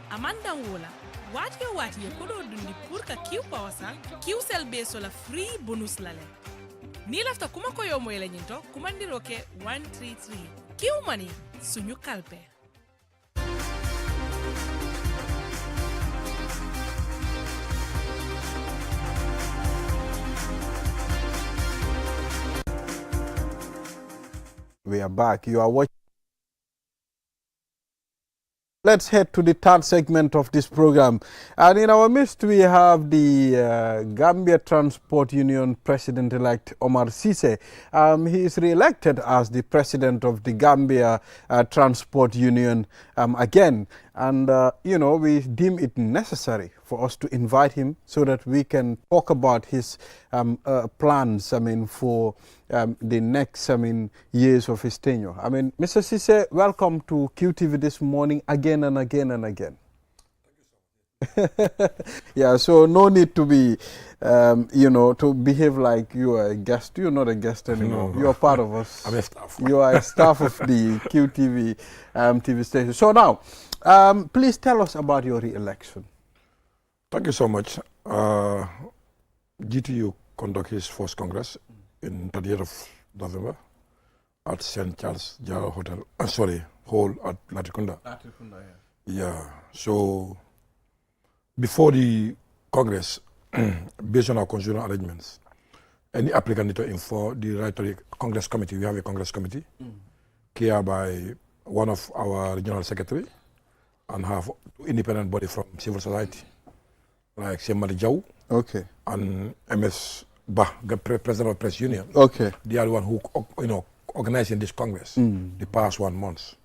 Amanda Wola, wati ye kodo dundi pour ka kiw pawasa, kiw sel be so la free bonus lale. Ni lafta kuma ko yo moyela nyinto, kumandiro ke 133. Kiw money, sunyu kalpe. We are back. You are watching. Let's head to the third segment of this program. And in our midst, we have the Gambia Transport Union President-elect Omar Ceesay. He is re-elected as the President of the Gambia Transport Union again. And, you know, we deem it necessary for us to invite him so that we can talk about his plans, for the next, years of his tenure. Mr. Ceesay, welcome to QTV this morning again and again and again. Yeah, so no need to be, to behave like you are a guest. You're not a guest anymore. No. You're part of us. I'm a staff. You are a staff of the QTV TV station. So now, please tell us about your re-election. Thank you so much. GTU conduct his first Congress in 30th of November at St. Charles Jao Hotel. Hall at Latrikunda. Latrikunda, yeah. Yeah. So before the Congress, based on our constitutional arrangements, any applicant need to inform the right to the Congress committee. We have a Congress committee, chaired by one of our regional secretary, and have independent body from civil society, like Shemali Jau, okay, and MS Bah, President of Press Union. Okay, they are the one who organizing this Congress the past 1 month.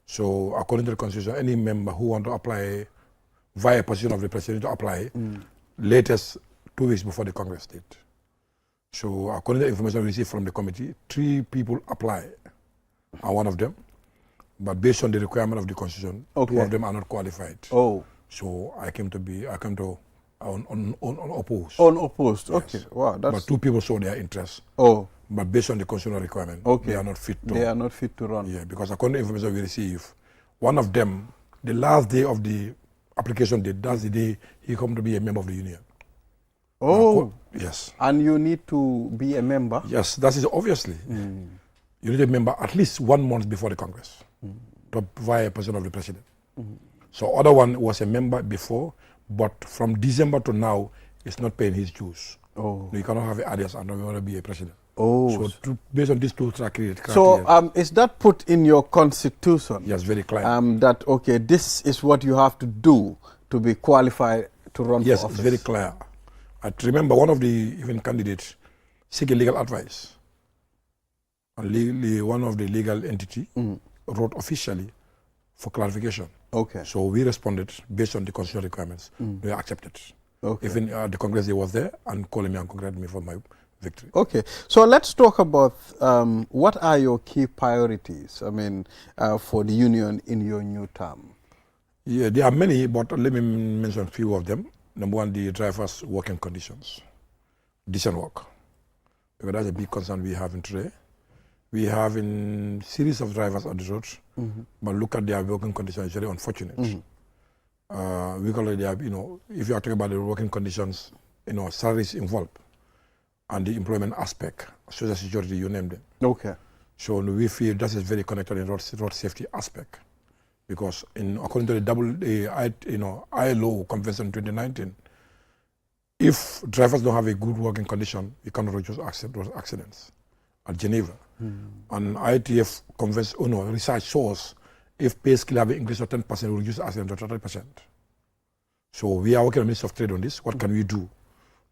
So according to the Constitution, any member who want to apply via position of the President to apply latest 2 weeks before the Congress date. So according to the information we received from the committee, 3 people apply. I'm one of them. But based on the requirement of the Constitution, 2 of them are not qualified. Oh. So I came to unopposed. Unopposed, yes. Okay. Wow, that's... But 2 people showed their interest. Oh. But based on the constitutional requirement, they are not fit to. They are not fit to run. Yeah, because according to the information we receive, one of them, the last day of the application date, that's the day he come to be a member of the union. Oh. Yes. And you need to be a member? Yes, that is obviously. You need a member at least 1 month before the Congress to via a position of the President. So other one was a member before, but from December to now, it's not paying his dues. Oh. You cannot have alias and not want to be a president. Oh. So based on these 2 criteria. So is that put in your constitution? Yes, very clear. That, okay, this is what you have to do to be qualified to run for office? Yes, it's very clear. I remember one of the even candidates seeking legal advice. And one of the legal entity wrote officially for clarification. Okay. So we responded based on the constitutional requirements. We accepted. Okay. Even the Congress, they was there and calling me and congratulating me for my victory. Okay. So let's talk about what are your key priorities, for the union in your new term? Yeah, there are many, but let me mention a few of them. Number 1, the drivers' working conditions. Decent work. Because that's a big concern we have in today. We have a series of drivers on the road, but look at their working conditions, it's very unfortunate. We call it, if you are talking about the working conditions, salaries involved, and the employment aspect, social security, you name them. Okay. So we feel that is very connected in road safety aspect, because according to the ILO Convention 2019, if drivers don't have a good working condition, we cannot reduce accidents at Geneva. And ITF research shows if pay scale have increased to 10%, we reduce accidents to 30%. So we are working on Ministry of Trade on this. What can we do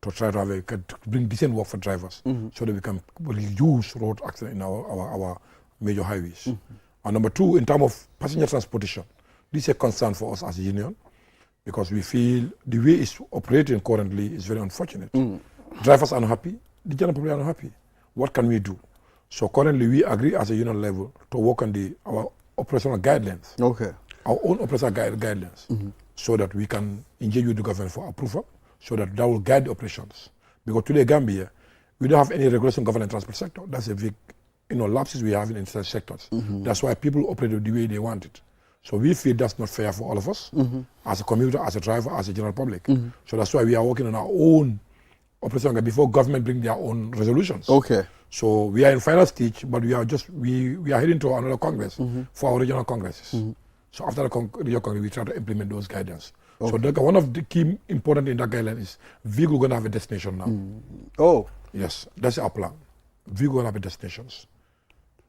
to try to bring decent work for drivers so that we can reduce road accidents in our major highways? And number two, in terms of passenger transportation, this is a concern for us as a union because we feel the way it's operating currently is very unfortunate. Drivers are unhappy, the general public are unhappy. What can we do? So currently we agree as a union level to work on our operational guidelines. Our own operational guidelines. So that we can engage with the government for approval, so that will guide the operations. Because today, Gambia, we don't have any regulation governing transport sector. That's a big, lapses we have in certain sectors. That's why people operate the way they want it. So we feel that's not fair for all of us, as a commuter, as a driver, as a general public. So that's why we are working on our own operation before government bring their own resolutions. So we are in final stage, but we are heading to another Congress for our regional congresses. So after the regional congress, we try to implement those guidance. So one of the key important in that guideline is vehicle going to have a destination now. Yes, that's our plan. Vehicle going to have a destinations.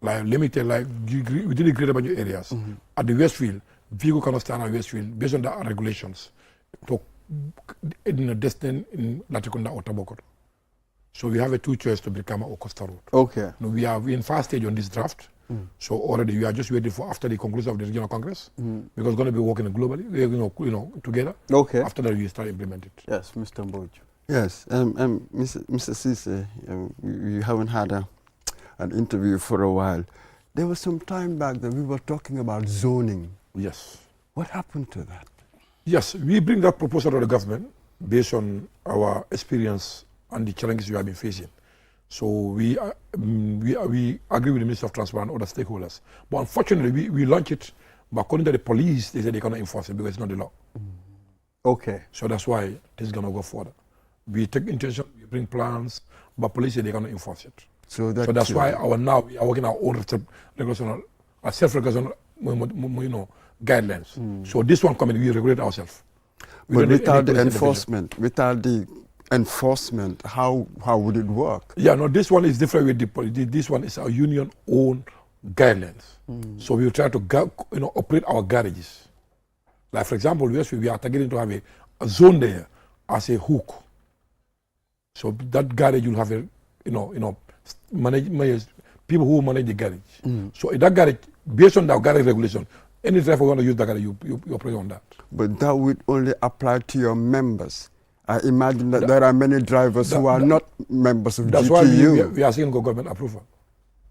Like limited, like within the greater Banjul areas. At the Westfield, vehicle cannot stand at Westfield based on the regulations to destined in Latrikunda or Tabokot. So we have a two choice to become a Costa Road. Now we are in first stage on this draft. So already we are just waiting for after the conclusion of the regional congress because we're going to be working globally, together. After that we start implementing it. Yes, Mr. Mboj. Yes, Mr. Ceesay, we haven't had an interview for a while. There was some time back that we were talking about zoning. Yes. What happened to that? Yes, we bring that proposal to the government based on our experience and the challenges we have been facing. So we agree with the Minister of Transport and other stakeholders. But unfortunately, we launched it, but according to the police, they said they cannot enforce it because it's not the law. So that's why this is going to go further. We take intention, we bring plans, but police say they cannot enforce it. So that's why we are working our own regulation, self-regulation, guidelines. So this one coming, we regulate ourselves. But without the enforcement, how would it work? Yeah, no, this one is different with the police. This one is our union own guidelines. So we will try to operate our garages. Like for example, we are targeting to have a zone there as a hook. So that garage will have people who manage the garage. So in that garage, based on that garage regulation, any driver want to use that garage, you operate on that. But that would only apply to your members. I imagine that there are many drivers who are not members of GTU. That's why we are seeking government approval.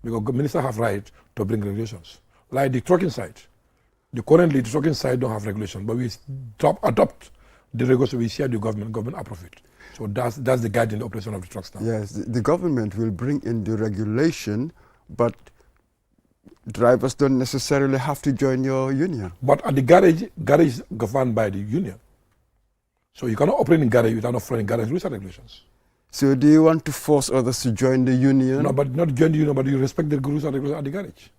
Because the minister have right to bring regulations. Like the trucking side. Currently, the trucking side don't have regulation, but we adopt the regulation, we share the government approve it. So that's the guide in the operation of the trucks now. Yes, the government will bring in the regulation, but drivers don't necessarily have to join your union. But at the garage is governed by the union. So you cannot operate in garage without following garage rules and regulations. So do you want to force others to join the union? No, but not join the union, but you respect the rules and regulations at the garage.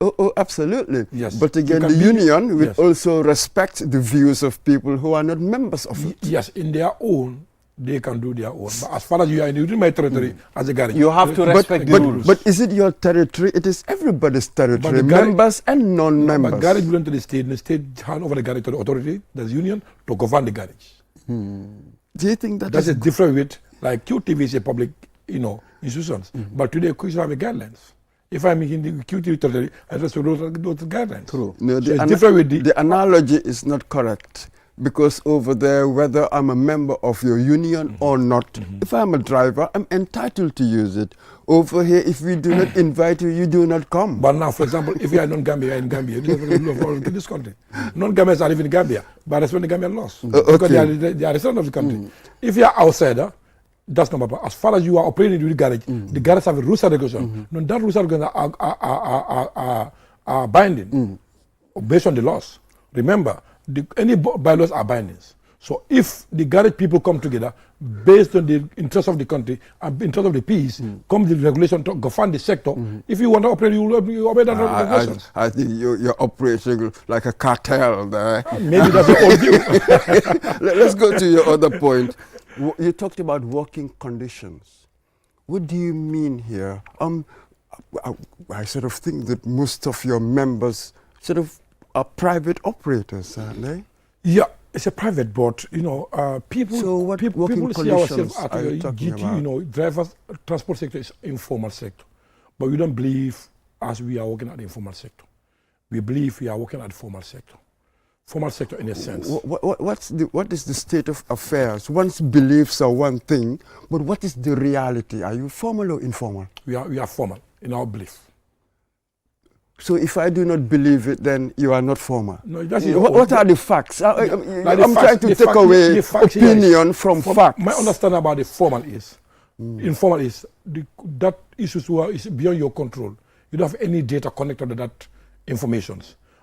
Oh, absolutely. Yes. But again, the union will also respect the views of people who are not members of it. Yes, in their own, they can do their own. But as far as you are in my territory as a garage, you have to respect the rules. But is it your territory? It is everybody's territory, members and non-members. But garage belongs to the state, and the state hand over the garage to the authority, the union, to govern the garage. Do you think that's a different with, like QTV is a public, institutions. But today, we have a guidelines. If I'm in the QTV territory, I just follow those guidelines. True. No, so it's different with the analogy is not correct. Because over there, whether I'm a member of your union or not, if I'm a driver, I'm entitled to use it. Over here, if we do not invite you, you do not come. But now, for example, if you are non-Gambia, you are in Gambia. In this country. Non-Gambians are living in Gambia, but respect the Gambian laws. Because they are residents of the country. If you are outsider, that's not matter. As far as you are operating with the garage have a rules and regulations. No, that rules and regulations are binding based on the laws. Remember, any bylaws are binding. So if the garage people come together based on the interest of the country and interest of the peace, come the regulation to govern the sector. If you want to operate, you obey that regulations. I think you're operating like a cartel there. Maybe that's the old view. Let's go to your other point. You talked about working conditions. What do you mean here? I sort of think that most of your members sort of are private operators, aren't they? Yeah, it's a private boat. You know, people. So what people working see ourselves conditions at are you talking GT. about? You know, drivers, transport sector is informal sector, but we don't believe as we are working at the informal sector. We believe we are working at the formal sector. Formal sector in a sense. What is the state of affairs? One's beliefs are one thing, but what is the reality? Are you formal or informal? We are formal in our belief. So if I do not believe it, then you are not formal. No, that's what are the facts? I'm trying to take away opinion from facts. My understanding about the formal is, informal is, that issues is beyond your control. You don't have any data connected to that information.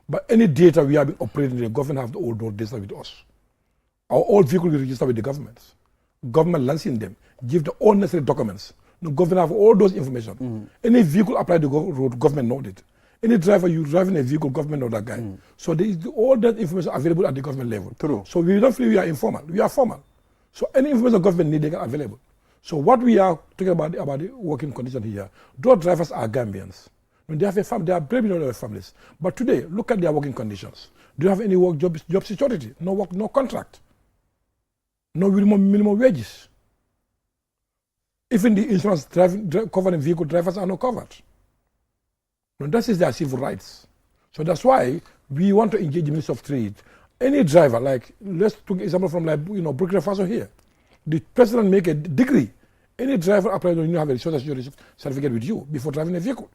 But any data we have been operating, the government have all those data with us. Our old vehicle we register with the governments. Government lancing them, give the all necessary documents. The government have all those information. Any vehicle applied to the road, government knows it. Any driver, you driving a vehicle, government know that guy. So there is all that information available at the government level. True. So we don't feel we are informal, we are formal. So any information the government need, they are available. So what we are talking about the working condition here, those drivers are Gambians. When they have a family, they are breadwinner of their families. But today, look at their working conditions. Do you have any work, job security? No work, no contract. No minimum wages. Even the insurance covering vehicle drivers are not covered. And that is their civil rights. So that's why we want to engage the Minister of Trade. Any driver, like, let's take an example from, like, Burkina Faso here. The president make a degree. Any driver applies when you have a social security certificate with you before driving a vehicle.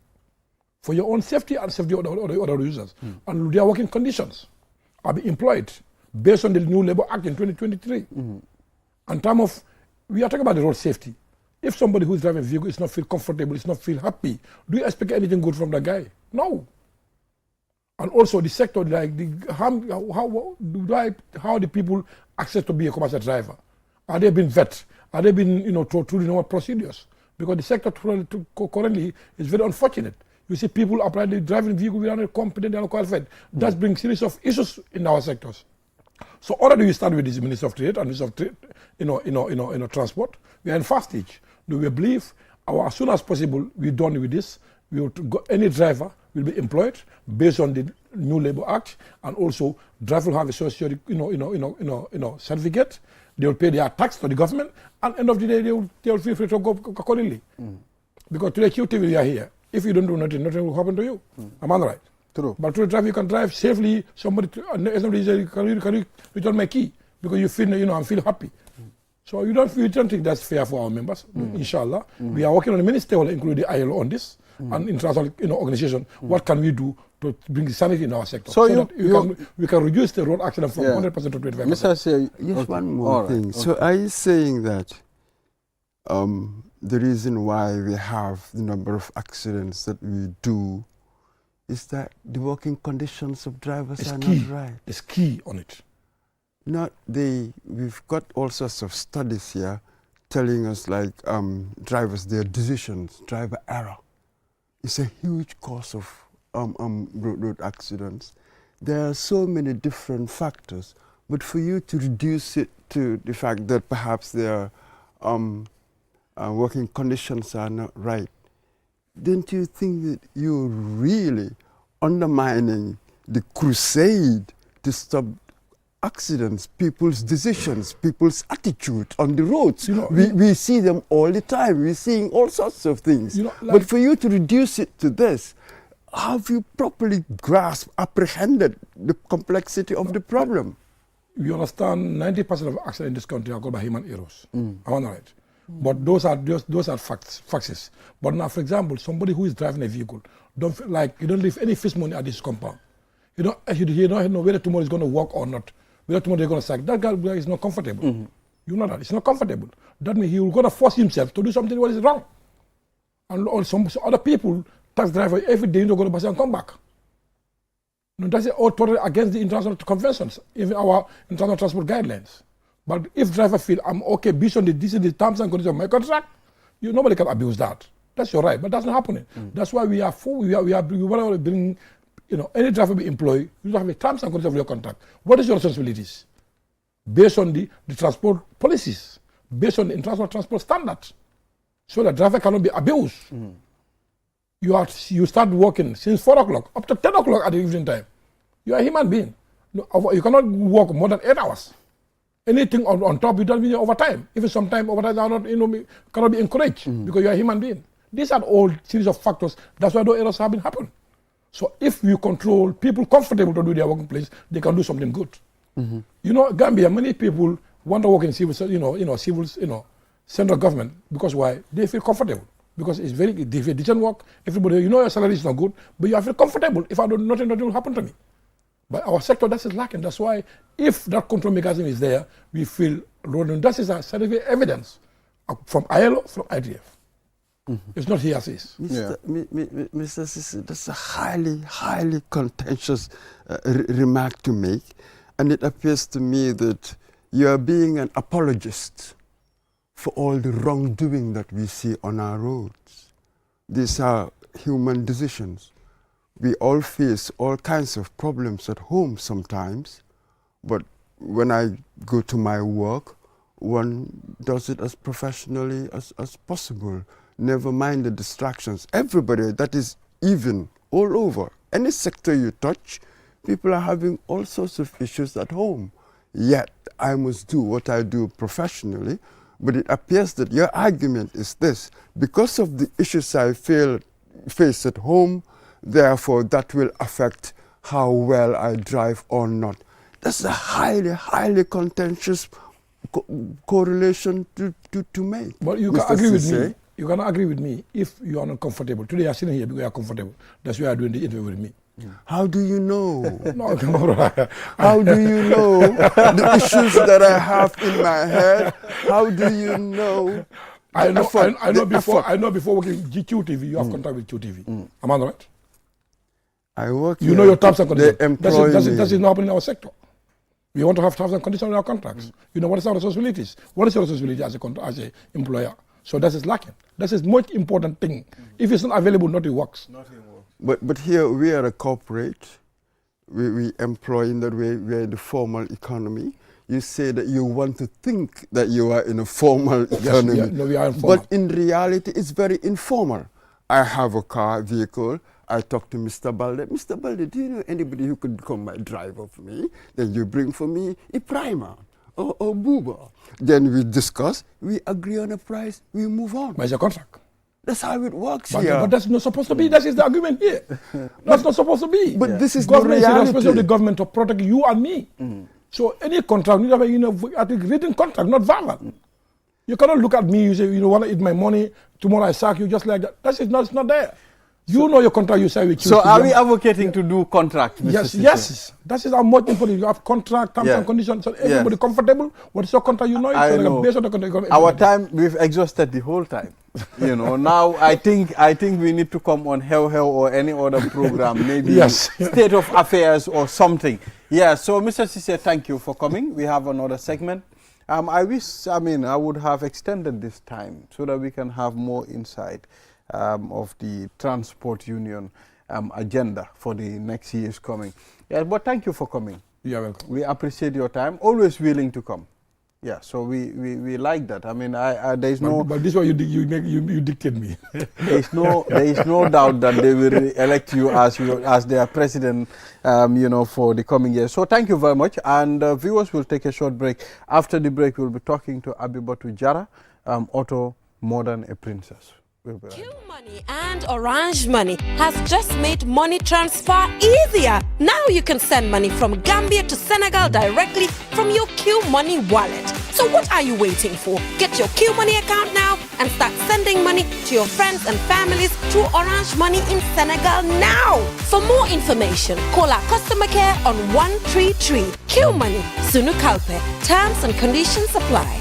For your own safety and safety of other users. And their working conditions are being employed based on the new Labour Act in 2023. And time of, we are talking about the road safety. If somebody who is driving a vehicle is not feel comfortable, is not feel happy, do you expect anything good from that guy? No. And also the sector, like how the people access to be a commercial driver? Are they being vetted? Are they being through the normal procedures? Because the sector currently is very unfortunate. You see people applying driving vehicle without competent and qualified. That brings series of issues in our sectors. So already we start with this Minister of Trade and Minister of Trade, transport. We are in fast stage. We believe as soon as possible we're done with this. Any driver will be employed based on the new Labour Act, and also driver will have a social certificate. They will pay their tax to the government, and end of the day they will feel free to go accordingly. Because today QTV we are here. If you don't do nothing, nothing will happen to you. Am I right? True. But to drive, you can drive safely. Somebody says, can you return my key? Because you feel, I feel happy. So we don't think that's fair for our members. Inshallah, we are working on the ministerial, including the ILO on this, and international, organization. What can we do to bring sanity in our sector? So that we can reduce the road accident from 100% to 25%. Mr. Ceesay, yes, one more thing. Okay. So are you saying that the reason why we have the number of accidents that we do is that the working conditions of drivers are not right? It's key on it. We've got all sorts of studies here telling us, like, drivers, their decisions, driver error is a huge cause of road accidents. There are so many different factors, but for you to reduce it to the fact that perhaps their working conditions are not right, don't you think that you're really undermining the crusade to stop accidents, people's decisions, people's attitude on the roads? We see them all the time. We're seeing all sorts of things. But for you to reduce it to this, have you properly grasped, apprehended the complexity of the problem? You understand 90% of accidents in this country are caused by human errors. Am I right? But those are facts. But now, for example, somebody who is driving a vehicle, you don't leave any fish money at this compound. You don't know whether tomorrow is going to work or not. Whether tomorrow they're going to sack. That guy is not comfortable. You know that. It's not comfortable. That means he will going to force himself to do something what is wrong. And some other people, tax driver, every day, they're going to pass and come back. That's all totally against the international conventions, even our international transport guidelines. But if driver feel I'm okay based on the terms and conditions of my contract, nobody can abuse that. That's your right, but that's not happening. That's why we want to bring, any driver be employed, you don't have the terms and conditions of your contract. What is your responsibilities? Based on the transport policies. based on the international transport standards, so the driver cannot be abused. You start working since 4 o'clock up to 10 o'clock at the evening time. You are a human being. You cannot work more than 8 hours. Anything on top, you don't mean overtime. Even sometimes overtime are not, cannot be encouraged because you are a human being. These are all series of factors. That's why those errors have been happening. So if you control people comfortable to do their working place, they can do something good. Gambia, many people want to work in civil, central government because why? They feel comfortable. Because it's very, if it doesn't work, everybody, your salary is not good, but you feel comfortable. If I do nothing will happen to me. But our sector, that is lacking. That's why if that control mechanism is there, we feel rolling. That is a scientific evidence from ILO, from ITF. It's not hearsays. Mr. Ceesay, that's a highly contentious remark to make. And it appears to me that you are being an apologist for all the wrongdoing that we see on our roads. These are human decisions. We all face all kinds of problems at home sometimes, but when I go to my work, one does it as professionally as possible. Never mind the distractions. Everybody, that is even all over. Any sector you touch, people are having all sorts of issues at home. Yet, I must do what I do professionally, but it appears that your argument is this: because of the issues I face at home, therefore that will affect how well I drive or not. That's a highly contentious correlation to make. But you can agree with me. You cannot agree with me if you are not comfortable. Today you are sitting here because you are comfortable. That's why you are doing the interview with me. How do you know? No. How do you know the issues that I have in my head? How do you know? I know before working QTV, you have contact with QTV. Am I right? I work. You know your terms and conditions. That is not happening in our sector. We want to have terms and conditions in our contracts. You know what is our responsibilities? What is your responsibility as an employer? So that is lacking. That is much important thing. If it's not available, nothing works. But here we are a corporate. We employ in that way. We are in the formal economy. You say that you want to think that you are in a formal economy. Yes, we are informal. But in reality, it's very informal. I have a vehicle. I talk to Mr. Balde. Mr. Balde, do you know anybody who could become my driver for me? Then you bring for me a primer or Booba. Then we discuss, we agree on a price, we move on. But it's a contract. That's how it works here. But that's not supposed to be. That is the argument here. That's not supposed to be. But this is government the reality. Is the responsibility of the government to protect you and me. So any contract, I think written contract, not verbal. You cannot look at me, you say, you want to eat my money, tomorrow I sack you, just like that. It's not there. You know your contract you say with you. So are we advocating to do contract? Yes. That is how much important. You have contract, terms and conditions, so everybody comfortable. What is your contract? You know it. I know. Based on the contract, our time, we've exhausted the whole time. Now I think we need to come on Hell or any other program, maybe State of Affairs or something. Yeah, so Mr. Ceesay, thank you for coming. We have another segment. I would have extended this time so that we can have more insight of the transport union agenda for the next years coming. Yeah, but thank you for coming. You're welcome. We appreciate your time. Always willing to come. Yeah, so we like that. I mean, there is no. But this one you dictate me. There is no doubt that they will elect you as their president, for the coming year. So thank you very much. And viewers will take a short break. After the break, we'll be talking to Abibatu Jara, Auto More Than a Princess. Q Money and Orange Money has just made money transfer easier. Now you can send money from Gambia to Senegal directly from your Q Money wallet. So what are you waiting for? Get your Q Money account now and start sending money to your friends and families through Orange Money in Senegal now. For more information, call our customer care on 133. Q Money, Sunu Kalpe. Terms and conditions apply.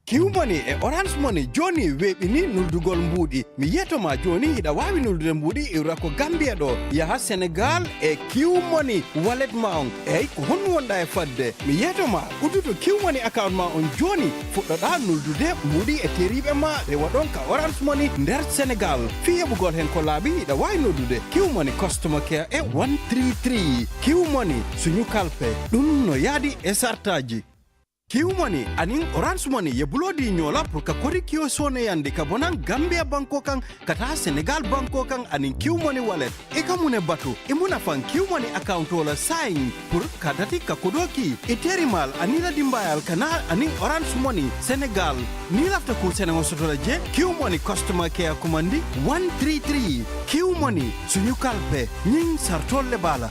Q-Money e Orange Money joni weɓini nuldugol mbuɗi mi yetoma joni hiɗa wawi nuldude mbuɗi iwrako Gambia ɗo yaha Senegal e Q-Money wallet ma on eyyi ko honno wonɗa e fadde mi yetoma udduto Q-Money account ma on joni fuɗɗoɗa nuldude mbuɗi e teriɓe ma rewa ɗon ka Orange Money nder Senegal fi heɓugol hen ko laaɓi hiɗa wawi noddude Q-Money customer care e 133 Q-Money suñu kalpe ɗum no yaadi e sartaji. Kiu money aning orange money ye bulo di nyola pour ka kori kio sone yandi ka bonang Gambia banko kang kata Senegal banko kang aning Kiu money wallet eka mune batu imuna fan Kiu money account wala sign pour kadati ka kodoki eterimal anila dimbayal kana aning orange money Senegal ni lafta ku Senegal sotola je Kiu money customer care commandi 133 Kiu money sunyu kalpe ning sartol le bala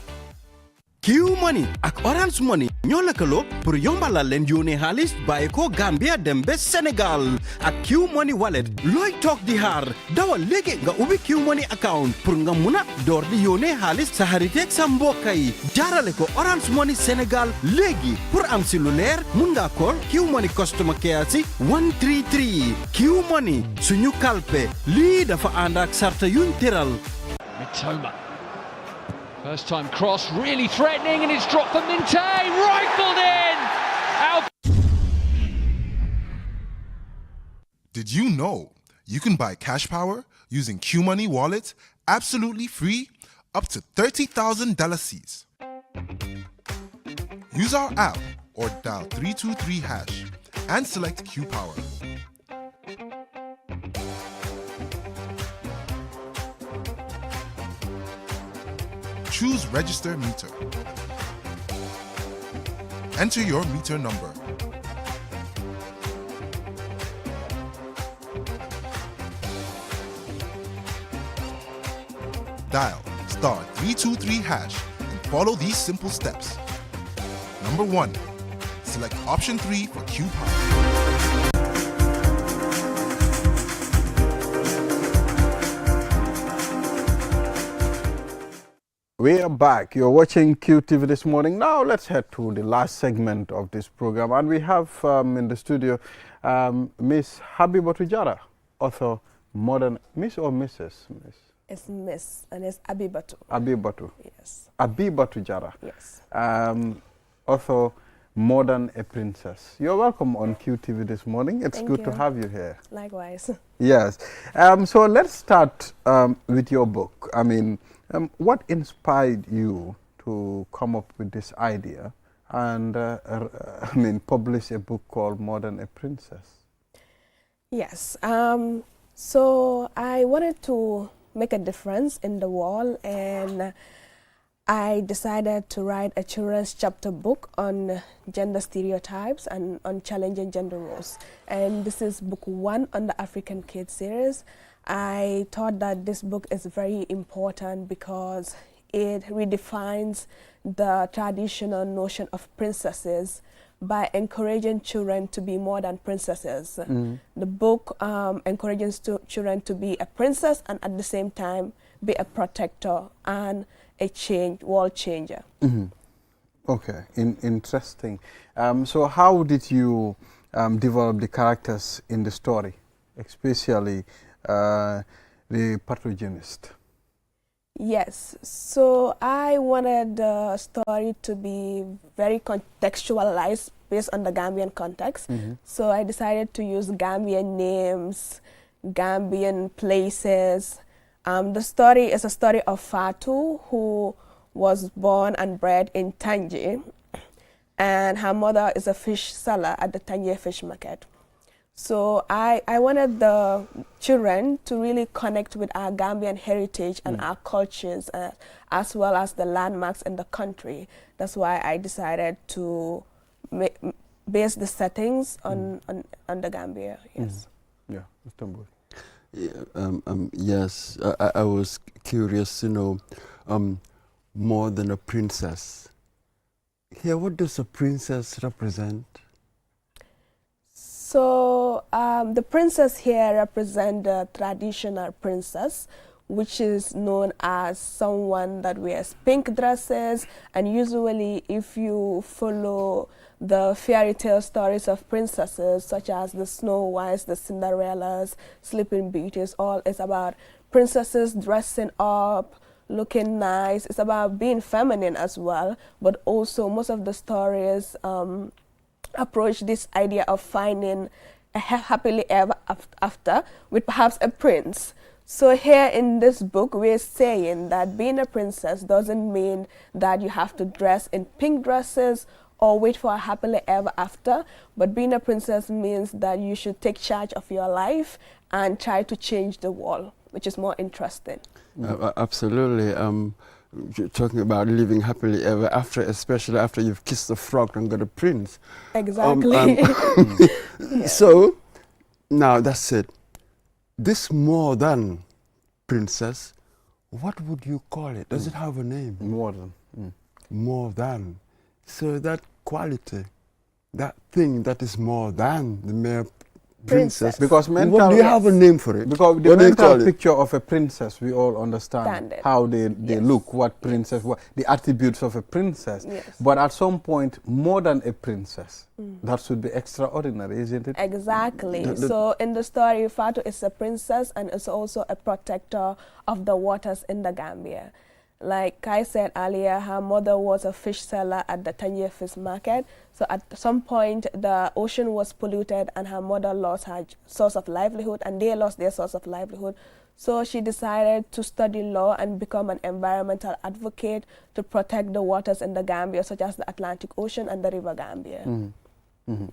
Kiu money ak orange money ñola kalo pour yombala len yone halis baye ko Gambia dembe Senegal ak Kiu money wallet loy tok di har dawal legi nga ubi Kiu money account pour nga muna door di yone halis sa haritek sa mbokay jarale ko orange money Senegal legi pour am si lu leer mun nga call Kiu money customer care si 133 Kiu money suñu kalpe li dafa andak sarta yuñ teral Mitoma. First time cross, really threatening, and it's dropped for Minte, rifled in! Out. Did you know you can buy cash power using Q Money Wallet absolutely free up to 30,000 C's? Use our app or dial 323 hash and select Q Power. Choose Register Meter. Enter your meter number. Dial *323 hash and follow these simple steps. Number 1. Select option 3 for Q Power. We are back. You're watching QTV this morning. Now let's head to the last segment of this program. And we have in the studio Miss Habibatu Jara, author, modern, Miss or Mrs.? Miss? It's Miss, and it's Abibatu. Abibatu. Yes. Abibatu Jara. Yes. Author, Modern a Princess. You're welcome on QTV this morning. It's good to have you here. Likewise. Yes. So let's start with your book. I mean, what inspired you to come up with this idea and publish a book called Modern a Princess? Yes. So I wanted to make a difference in the world, and I decided to write a children's chapter book on gender stereotypes and on challenging gender roles. And this is book 1 on the African Kids series. I thought that this book is very important because it redefines the traditional notion of princesses by encouraging children to be more than princesses. The book encourages children to be a princess and at the same time be a protector and a world changer. Okay, interesting. So how did you develop the characters in the story, especially the protagonist? Yes, so I wanted the story to be very contextualized based on the Gambian context. So I decided to use Gambian names, Gambian places. The story is a story of Fatu, who was born and bred in Tangier, and her mother is a fish seller at the Tangier fish market. So I wanted the children to really connect with our Gambian heritage and our cultures, as well as the landmarks in the country. That's why I decided to base the settings on the Gambia. Yes. Yeah, Istanbul. Yes, I was curious to know, more than a princess. Here, what does a princess represent? So the princess here represents the traditional princess, which is known as someone that wears pink dresses. And usually if you follow the fairy tale stories of princesses, such as the Snow Whites, the Cinderellas, Sleeping Beauties, all is about princesses dressing up, looking nice. It's about being feminine as well, but also most of the stories approach this idea of finding a happily ever after with perhaps a prince. So here in this book, we're saying that being a princess doesn't mean that you have to dress in pink dresses or wait for a happily ever after, but being a princess means that you should take charge of your life and try to change the world, which is more interesting. Absolutely. You're talking about living happily ever after, especially after you've kissed the frog and got a prince. Exactly. Yeah. So, now that's it. This more than princess, what would you call it? Does it have a name? More than. More than. So that quality, that thing that is more than the mere princess. Because mental, what do you have a name for it? Because the mental picture of a princess, we all understand how they look, what princess, what the attributes of a princess. Yes. But at some point, more than a princess, that should be extraordinary, isn't it? Exactly. So in the story, Fatou is a princess and is also a protector of the waters in the Gambia. Like I said earlier, her mother was a fish seller at the Tangier Fish Market. So at some point, the ocean was polluted and her mother lost her source of livelihood and they lost their source of livelihood. So she decided to study law and become an environmental advocate to protect the waters in the Gambia, such as the Atlantic Ocean and the River Gambia.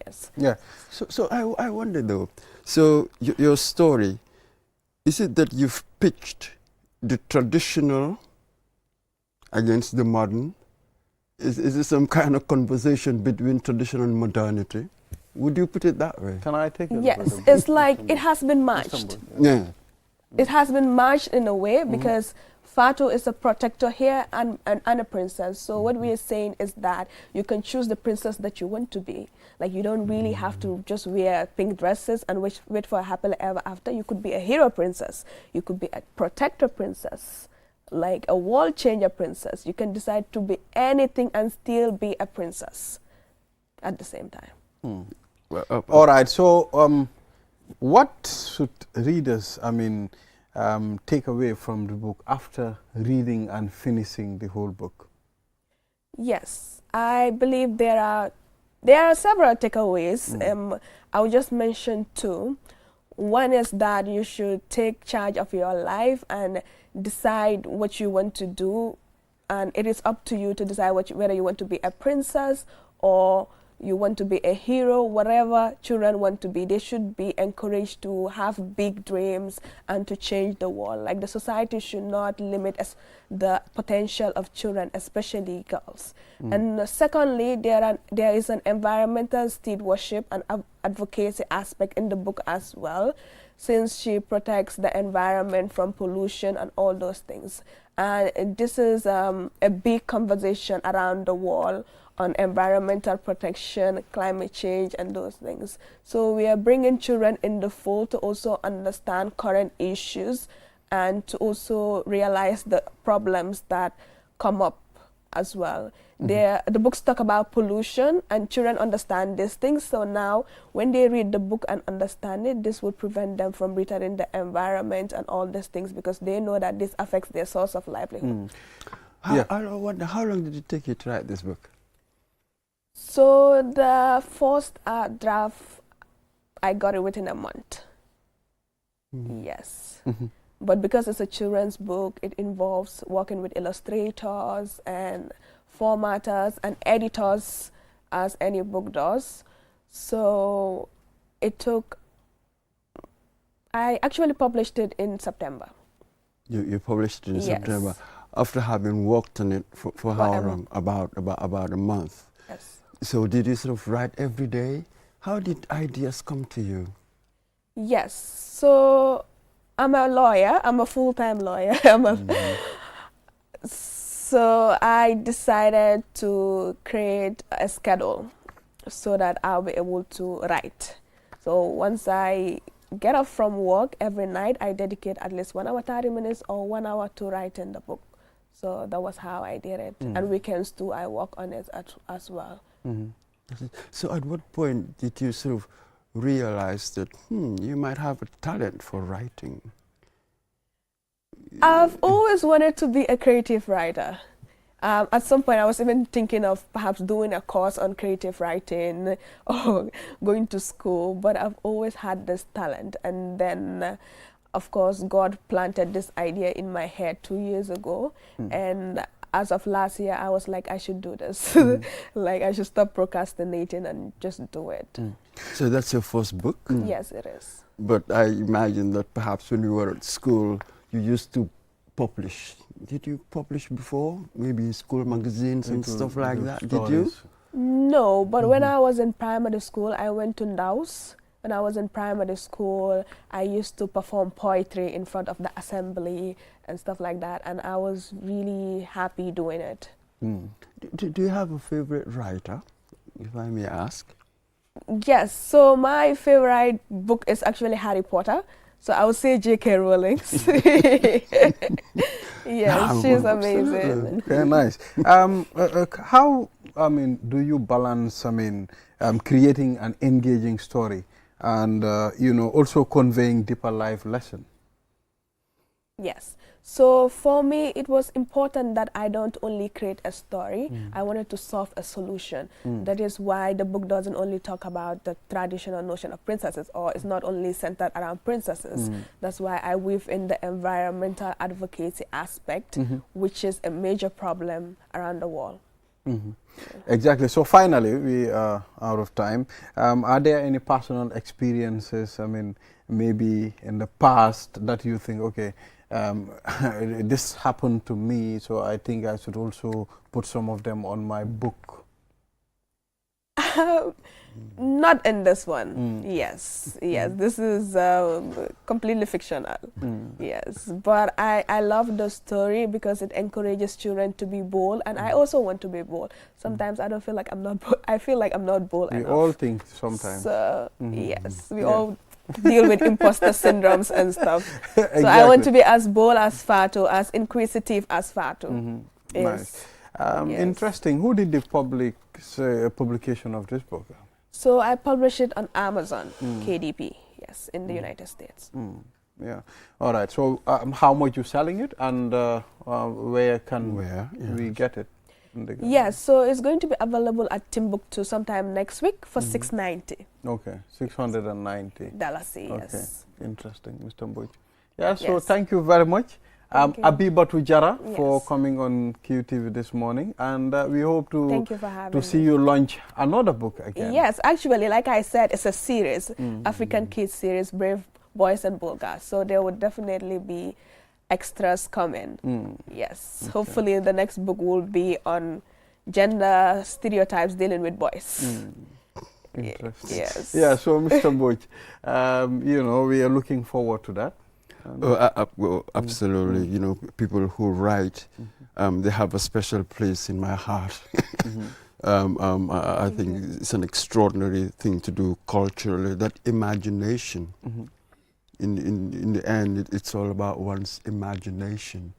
Yes. Yeah. So I wonder though, so your story, is it that you've pitched the traditional against the modern? Is there some kind of conversation between tradition and modernity? Would you put it that way? Can I take it? Yes, it's like it has been merged. Yeah. It has been merged in a way because Fatou is a protector here and a princess. So what we are saying is that you can choose the princess that you want to be. Like you don't really have to just wear pink dresses and wait for a happily ever after. You could be a hero princess. You could be a protector princess, like a world changer princess. You can decide to be anything and still be a princess at the same time. All right. So what should readers, take away from the book after reading and finishing the whole book? Yes, I believe there are several takeaways. I will just mention two. One is that you should take charge of your life and decide what you want to do, and it is up to you to decide whether you want to be a princess or you want to be a hero. Whatever children want to be, they should be encouraged to have big dreams and to change the world. Like the society should not limit the potential of children, especially girls. And secondly, there is an environmental stewardship and advocacy aspect in the book as well, since she protects the environment from pollution and all those things. And this is a big conversation around the world on environmental protection, climate change, and those things. So we are bringing children in the fold to also understand current issues and to also realize the problems that come up as well. The books talk about pollution and children understand these things. So now when they read the book and understand it, this will prevent them from returning the environment and all these things because they know that this affects their source of livelihood. I wonder, how long did it take you to write this book? So the first draft, I got it within a month. Yes. But because it's a children's book, it involves working with illustrators and formatters and editors as any book does. So it took, I actually published it in September. You published it in September after having worked on it for how long? About a month. Yes. So did you sort of write every day? How did ideas come to you? Yes. So I'm a lawyer. I'm a full-time lawyer. So I decided to create a schedule so that I'll be able to write. So once I get up from work every night, I dedicate at least 1 hour, 30 minutes or 1 hour to writing the book. So that was how I did it. And weekends too, I work on it as well. So at what point did you sort of realize that you might have a talent for writing? I've always wanted to be a creative writer. At some point, I was even thinking of perhaps doing a course on creative writing or going to school, but I've always had this talent. And then, of course, God planted this idea in my head 2 years ago, and as of last year, I was like, I should do this. Like, I should stop procrastinating and just do it. So that's your first book? Yes, it is. But I imagine that perhaps when you were at school, you used to publish. Did you publish before? Maybe in school magazines and stuff like that? Did you? No, but when I was in primary school, I went to Ndaus. When I was in primary school, I used to perform poetry in front of the assembly and stuff like that, and I was really happy doing it. Do you have a favorite writer, if I may ask? Yes, so my favorite book is actually Harry Potter. So I would say J.K. Rowling. Yes, she's amazing. Okay, nice. How, do you balance, creating an engaging story and, also conveying deeper life lesson? Yes. So for me, it was important that I don't only create a story. I wanted to solve a solution. That is why the book doesn't only talk about the traditional notion of princesses, or it's not only centered around princesses. That's why I weave in the environmental advocacy aspect, which is a major problem around the world. Exactly. So finally, we are out of time. Are there any personal experiences, maybe in the past that you think, okay, this happened to me, so I think I should also put some of them on my book? Not in this one. Yes, this is completely fictional. Yes, but I love the story because it encourages children to be bold, and I also want to be bold. Sometimes I don't feel like I'm not bold. I feel like I'm not bold enough. We all think sometimes. So, yes, we all deal with imposter syndromes and stuff. Exactly. So I want to be as bold as Fatu, as inquisitive as Fatu. Nice. Interesting. Who did the publication of this book? So I published it on Amazon, KDP, yes, in the United States. Yeah. All right. So how much you selling it, and where can we get it? Yes, so it's going to be available at Timbuktu sometime next week for $690. Okay, $690. Yes. Okay, interesting, Mr. Mboch. Yeah, so thank you very much. Abibatu Jara for coming on QTV this morning, and we hope to see you launch another book again. Yes, actually, like I said, it's a series, African Kids series, Brave Boys and Bold Girls. So there would definitely be extras coming. Yes, okay. Hopefully the next book will be on gender stereotypes dealing with boys. Interesting. Yes. Yeah, so Mr. Mboch, we are looking forward to that. Well, absolutely. People who write, they have a special place in my heart. I think it's an extraordinary thing to do culturally, that imagination. In the end, it's all about one's imagination,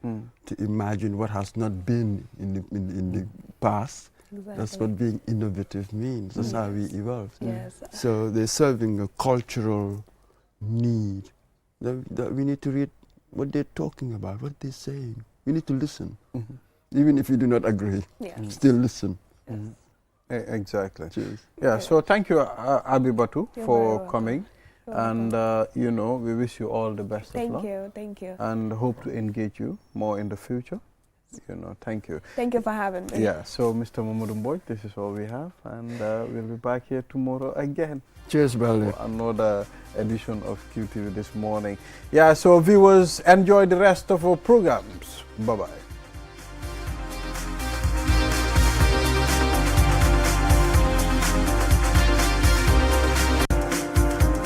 to imagine what has not been in the past. Exactly. That's what being innovative means. That's how we evolve. Yes. So they're serving a cultural need. That we need to read what they're talking about, what they're saying. We need to listen. Even if you do not agree, still listen. Exactly. Cheers. Yeah, so thank you, Abibatu, for coming. And, we wish you all the best of luck. Thank you. And hope to engage you more in the future. Thank you. Thank you for having me. Yeah, so Mr. Mamadou Mboch, this is all we have. And we'll be back here tomorrow again. Cheers, brother. For another edition of QTV this morning. Yeah, so viewers, enjoy the rest of our programs. Bye-bye.